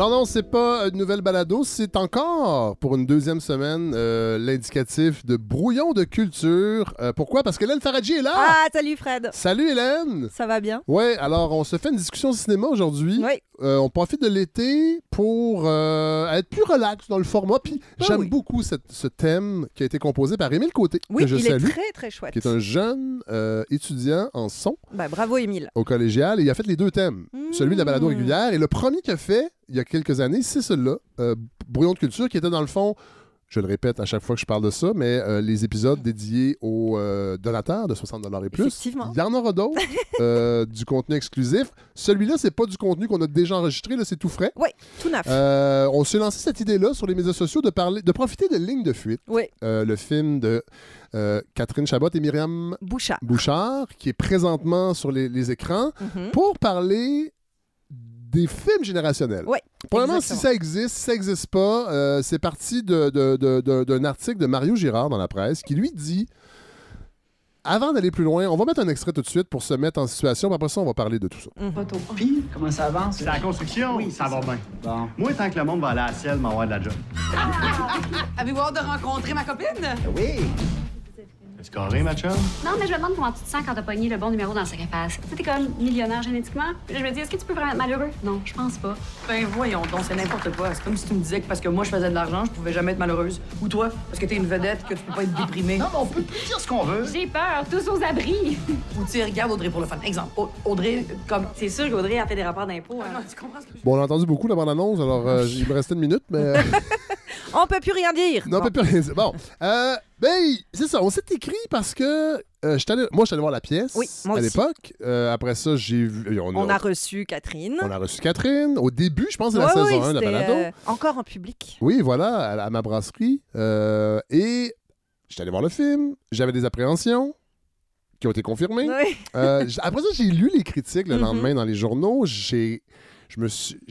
Alors non, c'est pas une nouvelle balado, c'est encore, pour une deuxième semaine, l'indicatif de brouillon de culture. Pourquoi? Parce qu'Hélène Faradji est là! Ah, salut Fred! Salut Hélène! Ça va bien? Ouais, alors on se fait une discussion cinéma aujourd'hui. Oui. On profite de l'été pour être plus relax dans le format. Puis j'aime beaucoup ce thème qui a été composé par Émile Côté, oui, que je il salue, est très très chouette. qui est un jeune étudiant en son bravo Émile. au collégial. Et il a fait les deux thèmes, celui de la balado régulière. Et le premier qu'il a fait, il y a quelques années, c'est celui-là, Brouillon de culture, qui était dans le fond... Je le répète à chaque fois que je parle de ça, mais les épisodes dédiés aux donateurs de 60 $ et plus. Effectivement. Il y en aura d'autres, du contenu exclusif. Celui-là, c'est pas du contenu qu'on a déjà enregistré, là, c'est tout frais. Oui, tout neuf. On s'est lancé cette idée-là sur les médias sociaux de profiter de Ligne de fuite. Oui. Le film de Catherine Chabot et Myriam Bouchard, qui est présentement sur les écrans, pour parler des films générationnels. Oui. Probablement, si ça existe pas, c'est parti d'un article de Mario Girard dans la presse qui lui dit, avant d'aller plus loin, on va mettre un extrait tout de suite pour se mettre en situation, puis après ça, on va parler de tout ça. Puis, comment ça avance? C'est la construction? Oui, ça va bien. Bon. Moi, tant que le monde va aller à la ciel, m'avoir de la job. Avez-vous hâte de rencontrer ma copine? Oui. Est-ce carré, ma chum? Non, mais je me demande comment tu te sens quand t'as pogné le bon numéro dans le sac à face. Tu sais, t'es comme millionnaire génétiquement. Puis je me dis, est-ce que tu peux vraiment être malheureux? Non, je pense pas. Ben voyons donc, c'est n'importe quoi. C'est comme si tu me disais que parce que moi je faisais de l'argent, je pouvais jamais être malheureuse. Ou toi, parce que t'es une vedette, que tu peux pas être déprimée. Non, mais on peut plus dire ce qu'on veut. J'ai peur, tous aux abris. Ou tu sais, regarde Audrey pour le fun. Exemple, Audrey, comme... C'est sûr qu'Audrey a fait des rapports d'impôts. Ah, non, tu comprends ce que je... Bon, on a entendu beaucoup la bande-annonce, alors il me restait une minute, mais... On peut plus rien dire. Non, on peut plus rien dire. Bon, ben, c'est ça, on s'est écrit parce que moi, je suis allé voir la pièce Oui, moi à aussi. l'époque. Après ça, j'ai vu... On a reçu Catherine. On a reçu Catherine au début, je pense, de la saison 1 de la balado. Encore en public. Oui, voilà, à ma brasserie. Et j'étais allé voir le film. J'avais des appréhensions qui ont été confirmées. Oui. Après ça, j'ai lu les critiques le lendemain dans les journaux. J'ai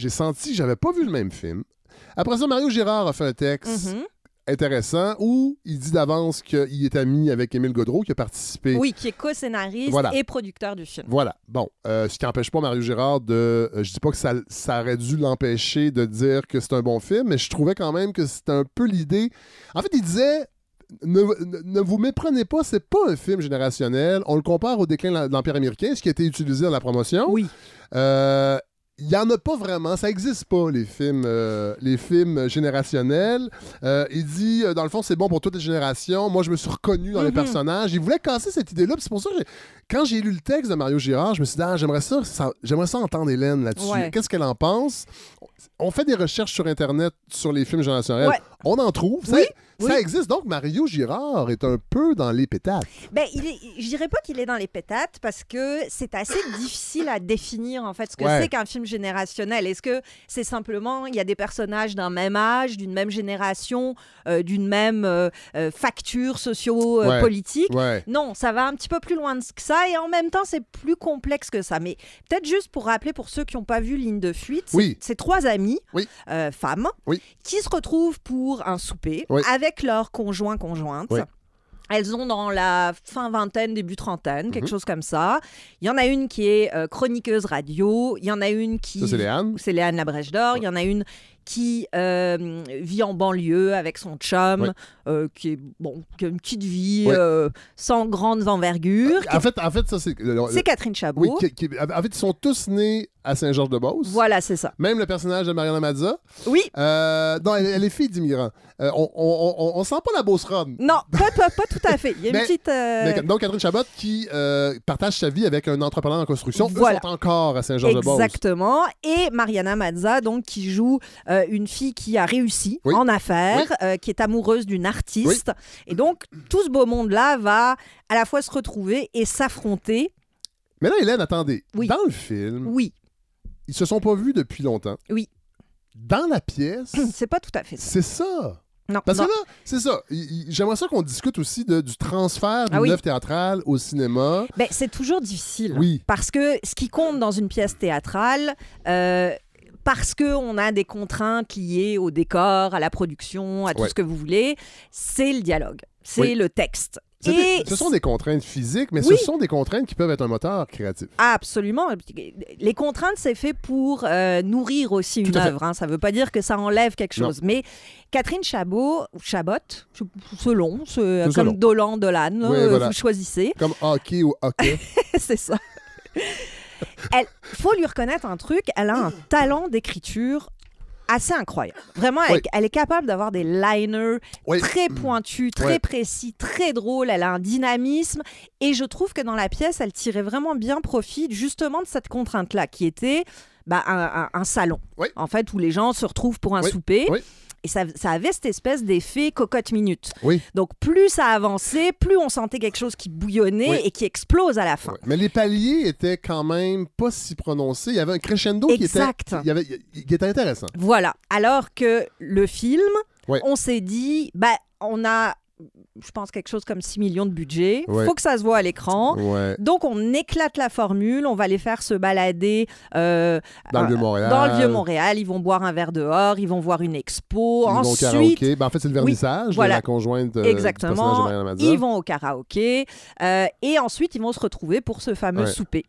senti que j'avais pas vu le même film. Après ça, Mario Girard a fait un texte intéressant où il dit d'avance qu'il est ami avec Émile Gaudreau, qui a participé. Oui, qui est co-scénariste et producteur du film. Voilà. Bon, ce qui n'empêche pas Mario Girard de... je dis pas que ça aurait dû l'empêcher de dire que c'est un bon film, mais je trouvais quand même que c'était un peu l'idée... En fait, il disait... Ne vous méprenez pas, c'est pas un film générationnel. On le compare au déclin de l'Empire américain, ce qui a été utilisé dans la promotion. Oui. Il n'y en a pas vraiment, ça n'existe pas, les films générationnels. Il dit, dans le fond, c'est bon pour toutes les générations. Moi, je me suis reconnu dans les personnages. Il voulait casser cette idée-là. C'est pour ça que quand j'ai lu le texte de Mario Girard, je me suis dit, j'aimerais ça entendre Hélène là-dessus. Ouais. Qu'est-ce qu'elle en pense? On fait des recherches sur Internet sur les films générationnels. Ouais. On en trouve. Ça existe. Donc, Mario Girard est un peu dans les pétates. Ben, je dirais pas qu'il est dans les pétates parce que c'est assez difficile à définir en fait ce que c'est qu'un film générationnel. Est-ce que c'est simplement il y a des personnages d'un même âge, d'une même génération, d'une même facture socio-politique? Non, ça va un petit peu plus loin que ça et en même temps c'est plus complexe que ça. Mais peut-être juste pour rappeler pour ceux qui n'ont pas vu Ligne de fuite, c'est trois amies, femmes, qui se retrouvent pour un souper avec leur conjointe. Elles ont dans la fin vingtaine, début trentaine, quelque chose comme ça. Il y en a une qui est chroniqueuse radio. Il y en a une qui... Ça, c'est Léane. C'est Léane Labrèche d'Or. Il y en a une qui vit en banlieue avec son chum, qui a une petite vie sans grandes envergures. En fait, ça, c'est... C'est Catherine Chabot. En fait, ils sont tous nés à Saint-Georges-de-Beauce. Voilà, c'est ça. Même le personnage de Mariana Mazza. Oui. Non, elle est fille d'immigrants. On sent pas la Beauceronne. Non, pas tout à fait. Il y a une petite... Donc, Catherine Chabot qui partage sa vie avec un entrepreneur en construction. Eux sont encore à Saint-Georges-de-Beauce. Exactement. Et Mariana Mazza, donc, qui joue une fille qui a réussi en affaires, qui est amoureuse d'une artiste. Et donc, tout ce beau monde-là va à la fois se retrouver et s'affronter. Mais là, Hélène, attendez. Dans le film, ils se sont pas vus depuis longtemps. Oui. Dans la pièce... C'est pas tout à fait ça. C'est ça. Non, Parce que là, c'est ça. J'aimerais ça qu'on discute aussi du transfert d'une œuvre théâtrale au cinéma. Ben, c'est toujours difficile. Oui. Parce que ce qui compte dans une pièce théâtrale... parce qu'on a des contraintes liées au décor, à la production, à tout ce que vous voulez, c'est le dialogue, c'est le texte. Ce sont des contraintes physiques, mais Oui. ce sont des contraintes qui peuvent être un moteur créatif. Absolument. Les contraintes, c'est fait pour nourrir aussi une Tout à fait. œuvre. Hein. Ça ne veut pas dire que ça enlève quelque chose. Mais Catherine Chabot, Chabot, selon, comme selon. Dolan, Dolan, là, Oui, voilà. vous choisissez. Comme hockey ou hockey. C'est ça. Il faut lui reconnaître un truc, elle a un talent d'écriture assez incroyable. Vraiment, elle est capable d'avoir des liners très pointus, très précis, très drôles. Elle a un dynamisme. Et je trouve que dans la pièce, elle tirait vraiment bien profit justement de cette contrainte-là, qui était un salon, en fait, où les gens se retrouvent pour un souper. Oui. Et ça avait cette espèce d'effet cocotte-minute. Oui. Donc, plus ça avançait, plus on sentait quelque chose qui bouillonnait et qui explose à la fin. Ouais. Mais les paliers étaient quand même pas si prononcés. Il y avait un crescendo qui était intéressant. Voilà. Alors que le film, Ouais. on s'est dit, on a, je pense, quelque chose comme 6 millions de budget. Il Ouais. faut que ça se voit à l'écran. Ouais. Donc, on éclate la formule. On va les faire se balader Dans le Vieux-Montréal. Dans le Vieux-Montréal. Ils vont boire un verre dehors. Ils vont voir une expo. Ils vont au Ensuite, karaoké. En fait, c'est le vernissage voilà. de la conjointe du personnage exactement. de Mariana Mazza. Ils vont au karaoké. Et ensuite, ils vont se retrouver pour ce fameux souper.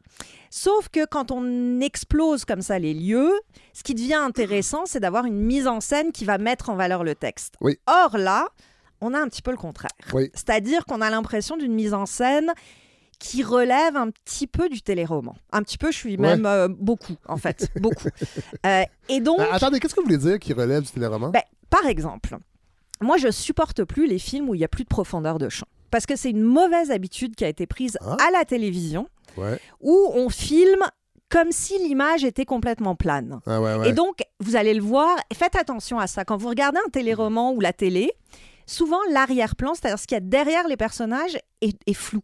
Sauf que quand on explose comme ça les lieux, ce qui devient intéressant, c'est d'avoir une mise en scène qui va mettre en valeur le texte. Oui. Or là, on a un petit peu le contraire. Oui. C'est-à-dire qu'on a l'impression d'une mise en scène qui relève un petit peu du téléroman. Un petit peu, je suis même beaucoup, en fait. Beaucoup. Et donc... attendez, qu'est-ce que vous voulez dire qui relève du téléroman? Par exemple, moi, je supporte plus les films où il n'y a plus de profondeur de champ. Parce que c'est une mauvaise habitude qui a été prise à la télévision, où on filme comme si l'image était complètement plane. Et donc, vous allez le voir, faites attention à ça. Quand vous regardez un téléroman ou la télé, souvent l'arrière-plan, c'est-à-dire ce qu'il y a derrière les personnages, est flou.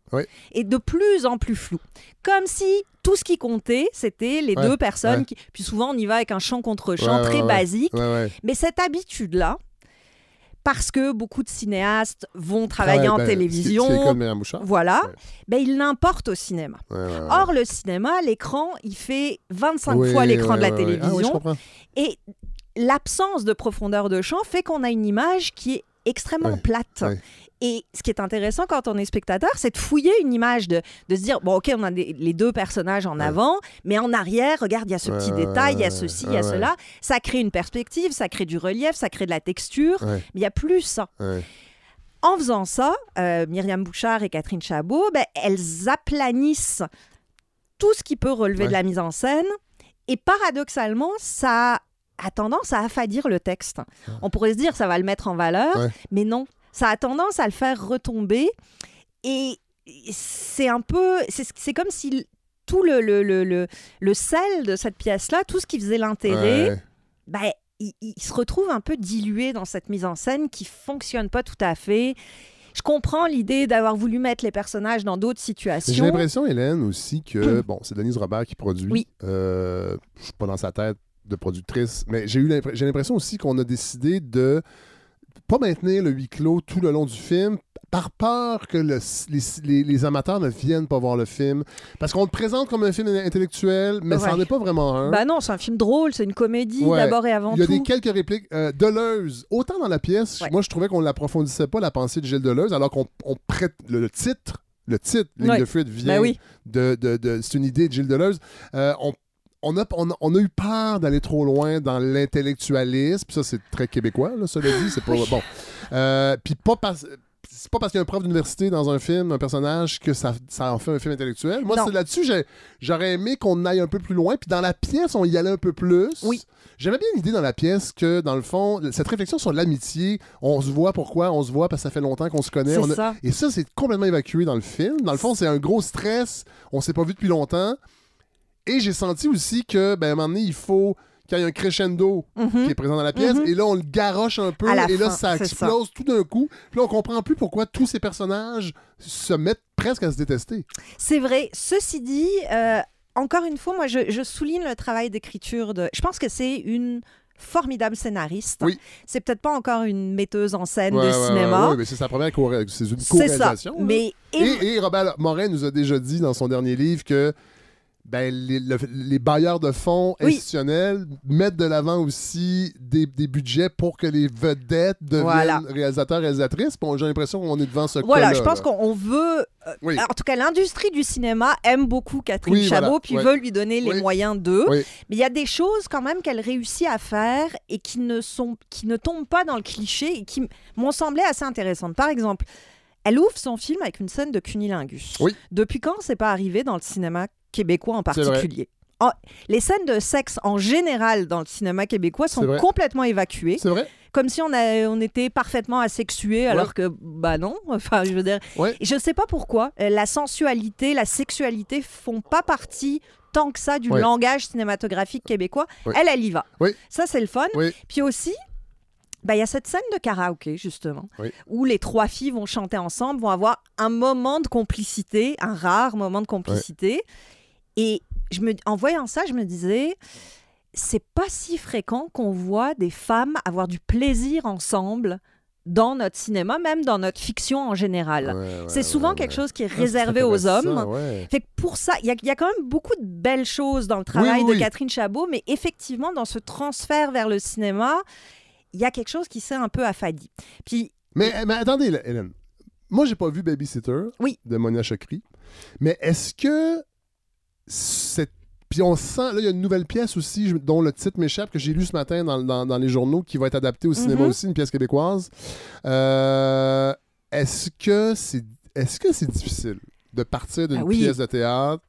Et de plus en plus flou. Comme si tout ce qui comptait, c'était les deux personnes. Puis souvent, on y va avec un chant contre chant très basique. Mais cette habitude-là, parce que beaucoup de cinéastes vont travailler en télévision, voilà, il l'importe au cinéma. Or, le cinéma, l'écran, il fait 25 fois l'écran de la télévision. Et l'absence de profondeur de champ fait qu'on a une image qui est extrêmement plate. Et ce qui est intéressant quand on est spectateur, c'est de fouiller une image, de se dire, bon, OK, on a les deux personnages en avant, mais en arrière, regarde, il y a ce petit détail, il y a ceci, il y a cela. Ça crée une perspective, ça crée du relief, ça crée de la texture, mais il n'y a plus ça. En faisant ça, Myriam Bouchard et Catherine Chabot, elles aplanissent tout ce qui peut relever de la mise en scène, et paradoxalement, ça a tendance à affadir le texte. On pourrait se dire, ça va le mettre en valeur, mais non. Ça a tendance à le faire retomber et c'est un peu... C'est comme si tout le sel de cette pièce-là, tout ce qui faisait l'intérêt, il se retrouve un peu dilué dans cette mise en scène qui ne fonctionne pas tout à fait. Je comprends l'idée d'avoir voulu mettre les personnages dans d'autres situations. J'ai l'impression, Hélène, aussi que... c'est Denise Robert qui produit. Je ne suis pas dans sa tête de productrice, mais j'ai l'impression aussi qu'on a décidé de pas maintenir le huis clos tout le long du film par peur que les amateurs ne viennent pas voir le film. Parce qu'on le présente comme un film intellectuel, mais ça n'en est pas vraiment un. Non, c'est un film drôle, c'est une comédie d'abord et avant tout. Il y a quelques répliques. Deleuze, autant dans la pièce, moi je trouvais qu'on n'approfondissait pas la pensée de Gilles Deleuze, alors qu'on prête le titre, Ligne de fuite vient de c'est une idée de Gilles Deleuze. On a eu peur d'aller trop loin dans l'intellectualisme. Puis ça, c'est très québécois, là, cela dit. C'est pas bon. Puis c'est pas parce qu'il y a un prof d'université dans un film, un personnage, que ça en fait un film intellectuel. Moi, c'est là-dessus, j'aurais aimé qu'on aille un peu plus loin. Puis dans la pièce, on y allait un peu plus. J'aimais bien l'idée dans la pièce que, dans le fond, cette réflexion sur l'amitié, on se voit pourquoi, on se voit parce que ça fait longtemps qu'on se connaît. Et ça, c'est complètement évacué dans le film. Dans le fond, c'est un gros stress. On s'est pas vu depuis longtemps. Et j'ai senti aussi que, à un moment donné, il faut qu'il y ait un crescendo qui est présent dans la pièce. Et là, on le garoche un peu. Et là, ça explose tout d'un coup. Puis là, on comprend plus pourquoi tous ces personnages se mettent presque à se détester. C'est vrai. Ceci dit, encore une fois, moi, je souligne le travail d'écriture de... Je pense que c'est une formidable scénariste. C'est peut-être pas encore une metteuse en scène de cinéma. Mais c'est sa première c'est une co-réalisation. Mais... Et Robert Morin nous a déjà dit dans son dernier livre que les bailleurs de fonds institutionnels mettent de l'avant aussi des budgets pour que les vedettes deviennent réalisateurs, réalisatrices. Bon, j'ai l'impression qu'on est devant ce cas-là. Voilà, je pense qu'on veut... En tout cas, l'industrie du cinéma aime beaucoup Catherine Chabot, puis veut lui donner les moyens d'eux. Mais il y a des choses quand même qu'elle réussit à faire et qui ne tombent pas dans le cliché et qui m'ont semblé assez intéressantes. Par exemple, elle ouvre son film avec une scène de cunnilingus. Depuis quand c'est pas arrivé dans le cinéma québécois en particulier? Les scènes de sexe en général dans le cinéma québécois sont complètement évacuées. C'est vrai. Comme si on était parfaitement asexués, alors que, non. Enfin, je veux dire... Je ne sais pas pourquoi. La sensualité, la sexualité font pas partie tant que ça du langage cinématographique québécois. Elle y va. Ça, c'est le fun. Puis aussi... il y a cette scène de karaoké, justement, où les 3 filles vont chanter ensemble, vont avoir un moment de complicité, un rare moment de complicité. Et en voyant ça, je me disais, c'est pas si fréquent qu'on voit des femmes avoir du plaisir ensemble dans notre cinéma, même dans notre fiction en général. C'est souvent quelque chose qui est réservé aux hommes. Fait que pour ça, il y a quand même beaucoup de belles choses dans le travail de Catherine Chabot, mais effectivement, dans ce transfert vers le cinéma, il y a quelque chose qui s'est un peu affadi. Puis... Mais attendez, là, Hélène. Moi, j'ai pas vu Babysitter de Monia Chokri. Mais est-ce que puis on sent, là, il y a une nouvelle pièce aussi dont le titre m'échappe, que j'ai lu ce matin dans les journaux, qui va être adaptée au cinéma aussi, une pièce québécoise. Est-ce que c'est difficile de partir d'une pièce de théâtre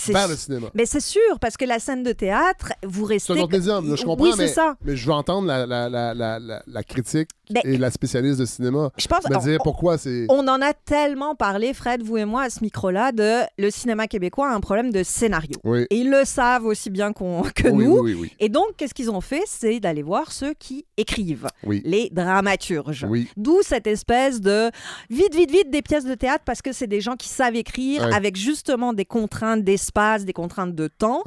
vers le cinéma? Mais c'est sûr, parce que la scène de théâtre, vous restez... C'est un autre médium, je comprends, mais je veux entendre la critique et la spécialiste de cinéma. Je pense me dire pourquoi c'est... On en a tellement parlé, Fred, vous et moi, à ce micro-là, de le cinéma québécois a un problème de scénario. Et ils le savent aussi bien que nous. Et donc, qu'est-ce qu'ils ont fait? C'est d'aller voir ceux qui écrivent, les dramaturges. D'où cette espèce de vite des pièces de théâtre, parce que c'est des gens qui savent écrire avec justement des contraintes d'espace, des contraintes de temps.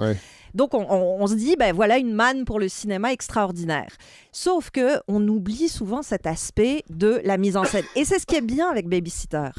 Donc, on se dit, voilà une manne pour le cinéma extraordinaire. Sauf qu'on oublie souvent cet aspect de la mise en scène. Et c'est ce qui est bien avec Babysitter.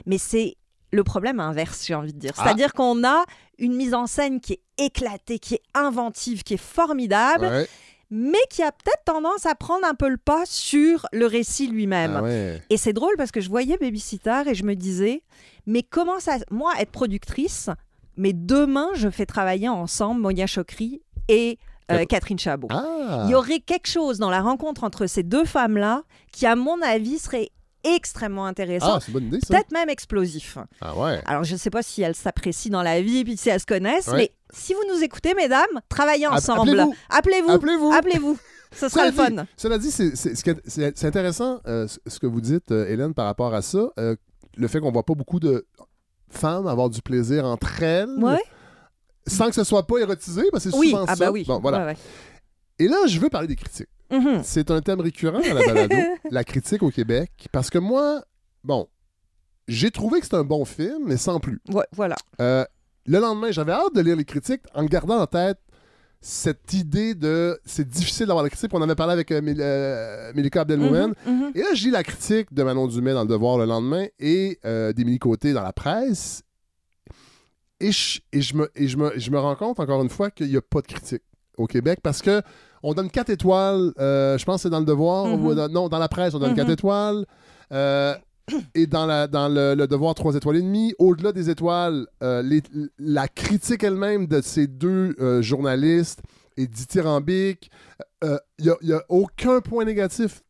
Mais c'est le problème inverse, j'ai envie de dire. C'est-à-dire qu'on a une mise en scène qui est éclatée, qui est inventive, qui est formidable, mais qui a peut-être tendance à prendre un peu le pas sur le récit lui-même. Et c'est drôle parce que je voyais Babysitter et je me disais, mais comment ça... Moi, être productrice... Mais demain, je fais travailler ensemble Monia Chokri et Catherine Chabot. Il y aurait quelque chose dans la rencontre entre ces deux femmes-là qui, à mon avis, serait extrêmement intéressant. C'est une bonne idée, ça. Peut-être même explosif. Alors, je ne sais pas si elles s'apprécient dans la vie puis si elles se connaissent, mais si vous nous écoutez, mesdames, travaillez ensemble. Appelez-vous. Ce sera le fun. Cela dit, c'est intéressant ce que vous dites, Hélène, par rapport à ça. Le fait qu'on ne voit pas beaucoup de femmes avoir du plaisir entre elles, sans que ce soit pas érotisé, parce que c'est souvent ça. Bon, voilà. Et là, je veux parler des critiques. C'est un thème récurrent à la balado, la critique au Québec, parce que moi, j'ai trouvé que c'était un bon film, mais sans plus. Voilà. Le lendemain, j'avais hâte de lire les critiques en gardant en tête cette idée de c'est difficile d'avoir la critique. On avait parlé avec Mélika Abdelmoumen. Et là, je lis la critique de Manon Dumais dans Le Devoir le lendemain et d'Émilie Côté dans la presse. Et je me rends compte, encore une fois, qu'il n'y a pas de critique au Québec parce que on donne 4 étoiles. Je pense que c'est dans Le Devoir. Non, dans la presse, on donne 4 étoiles. Et dans le Devoir 3 étoiles et demie, au-delà des étoiles, la critique elle-même de ces deux journalistes est dithyrambique. Il n'y a aucun point négatif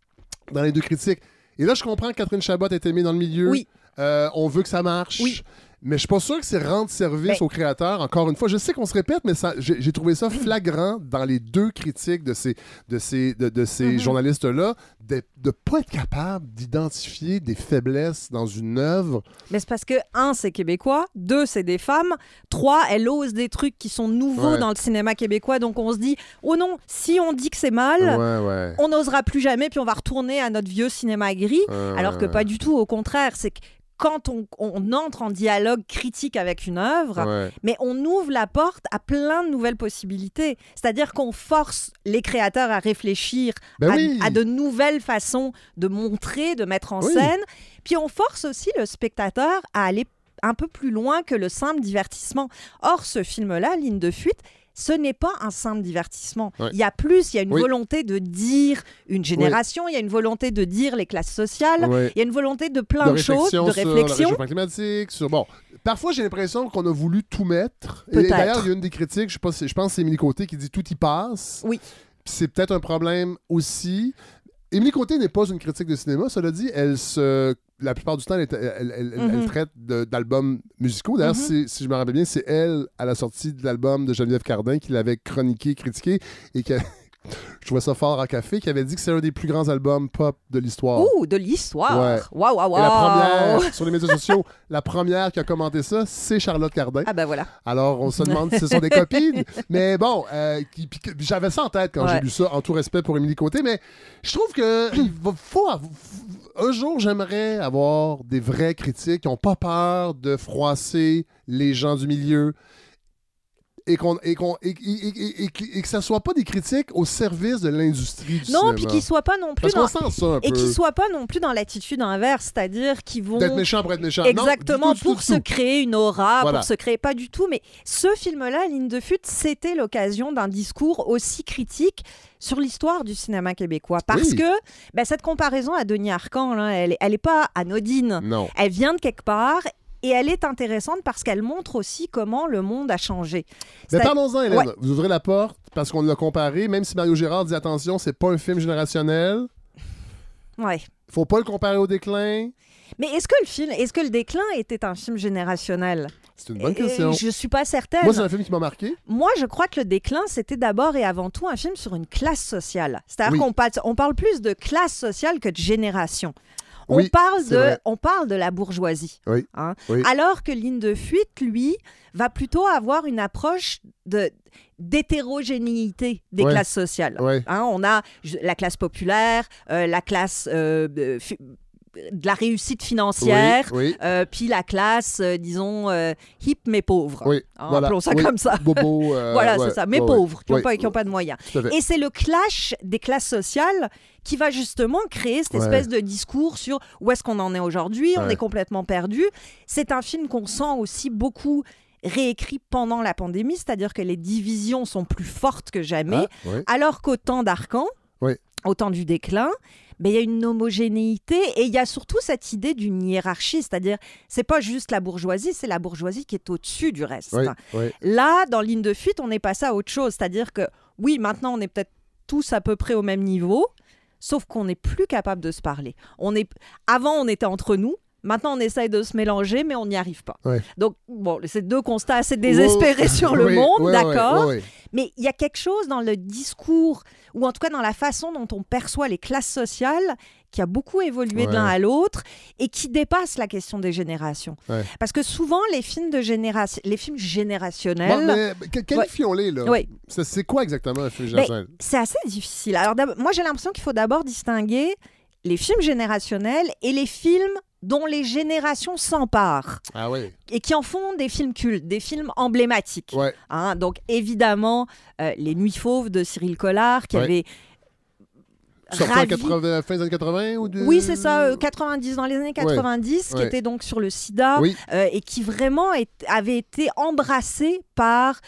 dans les deux critiques. Et là, je comprends que Catherine Chabot est aimée dans le milieu. On veut que ça marche. Mais je suis pas sûr que c'est rendre service aux créateurs. Encore une fois, je sais qu'on se répète, mais j'ai trouvé ça flagrant dans les deux critiques de ces journalistes-là, de ne pas être capable d'identifier des faiblesses dans une œuvre. Mais c'est parce que, 1, c'est québécois, 2, c'est des femmes, 3, elle ose des trucs qui sont nouveaux dans le cinéma québécois, donc on se dit, oh non, si on dit que c'est mal, on n'osera plus jamais, puis on va retourner à notre vieux cinéma gris, alors que pas du tout, au contraire, c'est que quand on entre en dialogue critique avec une œuvre, mais on ouvre la porte à plein de nouvelles possibilités. C'est-à-dire qu'on force les créateurs à réfléchir à de nouvelles façons de montrer, de mettre en scène. Puis on force aussi le spectateur à aller un peu plus loin que le simple divertissement. Or, ce film-là, Ligne de fuite, ce n'est pas un simple divertissement. Ouais. Il y a plus, il y a une volonté de dire une génération, il y a une volonté de dire les classes sociales, il y a une volonté de plein de choses, de réflexion. Sur le réchauffement climatique, bon. Parfois, j'ai l'impression qu'on a voulu tout mettre. Et d'ailleurs, il y a une des critiques, je pense que c'est Émilie Côté qui dit « tout y passe ». Oui. C'est peut-être un problème aussi. Émilie Côté n'est pas une critique de cinéma, cela dit, la plupart du temps, elle traite d'albums musicaux. D'ailleurs, si je me rappelle bien, c'est elle, à la sortie de l'album de Geneviève Cardin, qui l'avait chroniqué, critiqué, et que je trouvais ça fort en café, qui avait dit que c'est un des plus grands albums pop de l'histoire. Ouh, de l'histoire! Ouais. Waouh, waouh, waouh! Et la première, sur les médias sociaux, la première qui a commenté ça, c'est Charlotte Cardin. Ah ben voilà. Alors, on se demande si ce sont des copines. Mais bon, j'avais ça en tête quand j'ai lu ça, en tout respect pour Émilie Côté, mais je trouve que un jour, j'aimerais avoir des vrais critiques qui n'ont pas peur de froisser les gens du milieu et que ça soit pas des critiques au service de l'industrie du cinéma. Non, puis qu'ils soient pas non plus Parce qu'on sent ça un peu. Et qu'ils soient pas non plus dans l'attitude inverse, c'est-à-dire qu'ils vont d'être méchants pour être méchants. Exactement, non, du tout, pour se créer une aura, voilà. pour se créer pas du tout. Mais ce film-là, Ligne de fuite, c'était l'occasion d'un discours aussi critique sur l'histoire du cinéma québécois. Parce que cette comparaison à Denis Arcand, là, elle est pas anodine. Non. Elle vient de quelque part. Et elle est intéressante parce qu'elle montre aussi comment le monde a changé. Mais parlons-en, Hélène. Ouais. Vous ouvrez la porte parce qu'on l'a comparé. Même si Mario Gérard dit attention, c'est pas un film générationnel. Ouais. Faut pas le comparer au Déclin. Mais est-ce que le Déclin était un film générationnel? C'est une bonne question. Je suis pas certaine. Moi, c'est un film qui m'a marqué. Moi, je crois que Le Déclin, c'était d'abord et avant tout un film sur une classe sociale. C'est-à-dire qu'on parle plus de classe sociale que de génération. On parle de la bourgeoisie. Oui. Hein? Oui. Alors que Ligne de fuite, lui, va plutôt avoir une approche d'hétérogénéité des classes sociales. Oui. Hein? On a la la classe de la réussite financière, puis la classe, disons, hip mais pauvre. Oui, voilà. Appelons ça comme ça. Bobo. Voilà, c'est ça, mais pauvres, qui ouais. n'ont pas de moyens. Et c'est le clash des classes sociales qui va justement créer cette espèce de discours sur où est-ce qu'on en est aujourd'hui, on est complètement perdu. C'est un film qu'on sent aussi beaucoup réécrit pendant la pandémie, c'est-à-dire que les divisions sont plus fortes que jamais, alors qu'au temps d'Arcand, au temps du Déclin, il y a une homogénéité et il y a surtout cette idée d'une hiérarchie, c'est-à-dire c'est pas juste la bourgeoisie, c'est la bourgeoisie qui est au-dessus du reste. Là, dans Ligne de fuite, on est passé à autre chose, c'est-à-dire que oui, maintenant on est peut-être tous à peu près au même niveau, sauf qu'on n'est plus capable de se parler. Avant, on était entre nous. Maintenant, on essaye de se mélanger, mais on n'y arrive pas. Donc, bon, c'est deux constats assez désespérés sur le monde, d'accord? Mais il y a quelque chose dans le discours, ou en tout cas dans la façon dont on perçoit les classes sociales, qui a beaucoup évolué de l'un à l'autre et qui dépasse la question des générations. Parce que souvent, les films générationnels... Qualifions-les, là. C'est quoi exactement un film générationnel? C'est assez difficile. Alors, moi, j'ai l'impression qu'il faut d'abord distinguer les films générationnels et les films dont les générations s'emparent et qui en font des films cultes, des films emblématiques. Hein, donc, évidemment, Les Nuits Fauves de Cyril Collard, qui avait... Sorti en fin des années 80 ou de... Oui, c'est ça, 90, dans les années 90, qui était donc sur le sida et qui vraiment avait été embrassé par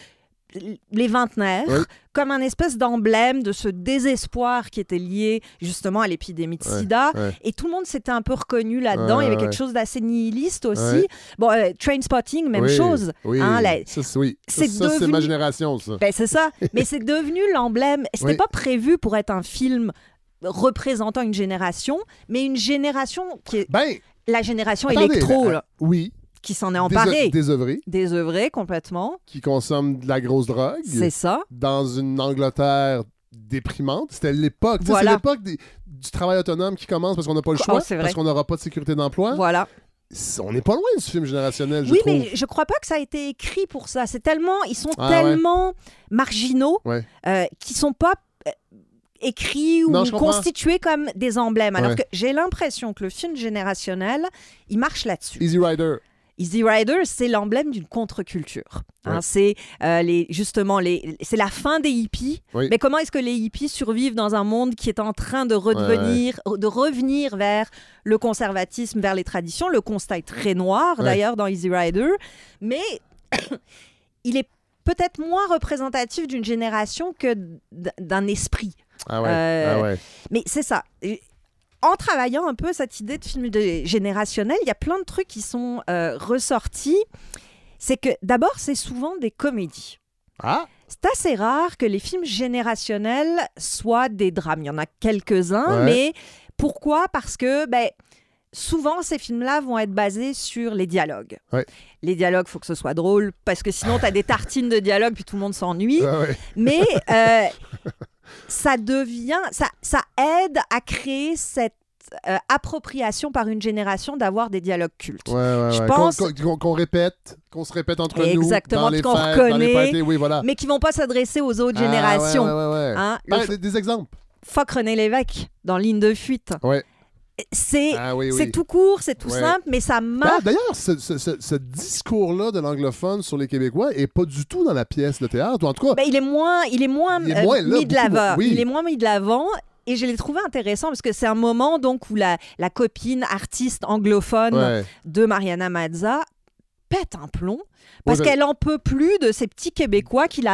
les vingtenaires comme un espèce d'emblème de ce désespoir qui était lié justement à l'épidémie de sida. Et tout le monde s'était un peu reconnu là-dedans. Il y avait quelque chose d'assez nihiliste aussi. Bon, Trainspotting, même chose. Hein, c'est ma génération, ça. C'est ça. Mais c'est devenu l'emblème. C'était pas prévu pour être un film représentant une génération, mais une génération qui est la génération électro. Qui s'en est emparé. Désœuvré complètement. Qui consomme de la grosse drogue. C'est ça. Dans une Angleterre déprimante. C'était l'époque. C'est l'époque du travail autonome qui commence parce qu'on n'a pas le choix, parce qu'on n'aura pas de sécurité d'emploi. Voilà. On n'est pas loin du film générationnel, je trouve. Oui, mais je crois pas que ça a été écrit pour ça. Ils sont tellement marginaux qu'ils sont pas écrits ou constitués comme des emblèmes. Alors que j'ai l'impression que le film générationnel, il marche là-dessus. Easy Rider. Easy Rider, c'est l'emblème d'une contre-culture. Hein, c'est c'est la fin des hippies. Oui. Mais comment est-ce que les hippies survivent dans un monde qui est en train de revenir vers le conservatisme, vers les traditions? Le constat est très noir, d'ailleurs, dans Easy Rider. Mais il est peut-être moins représentatif d'une génération que d'un esprit. Mais c'est ça. En travaillant un peu cette idée de film générationnel, il y a plein de trucs qui sont ressortis. C'est que d'abord, c'est souvent des comédies. Ah. C'est assez rare que les films générationnels soient des drames. Il y en a quelques-uns, mais pourquoi? Parce que souvent, ces films-là vont être basés sur les dialogues. Les dialogues, il faut que ce soit drôle, parce que sinon, tu as des tartines de dialogue, puis tout le monde s'ennuie. Mais ça aide à créer cette appropriation par une génération d'avoir des dialogues cultes. Je pense qu'on répète, qu'on se répète entre exactement, nous, qu'on reconnaît, mais qui vont pas s'adresser aux autres générations. Hein? Des exemples. Fuck René Lévesque dans Ligne de fuite. C'est tout court, c'est tout simple, mais ça marche. D'ailleurs, ce discours-là de l'anglophone sur les Québécois est pas du tout dans la pièce de théâtre, ou en tout cas... il est moins mis de l'avant. Il est moins mis de l'avant. Et je l'ai trouvé intéressant parce que c'est un moment donc où la copine artiste anglophone de Mariana Mazza pète un plomb parce qu'elle en peut plus de ces petits Québécois qui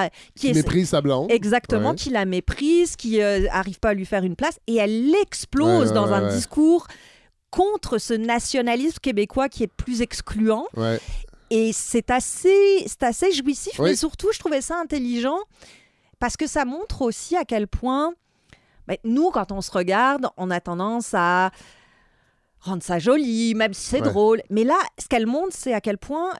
méprise sa blonde. Exactement, qui la méprise, qui arrive pas à lui faire une place, et elle explose dans un discours contre ce nationalisme québécois qui est plus excluant. Et c'est assez jouissif, mais surtout je trouvais ça intelligent parce que ça montre aussi à quel point nous, quand on se regarde, on a tendance à rendre ça joli, même si c'est drôle. Mais là, ce qu'elle montre, c'est à quel point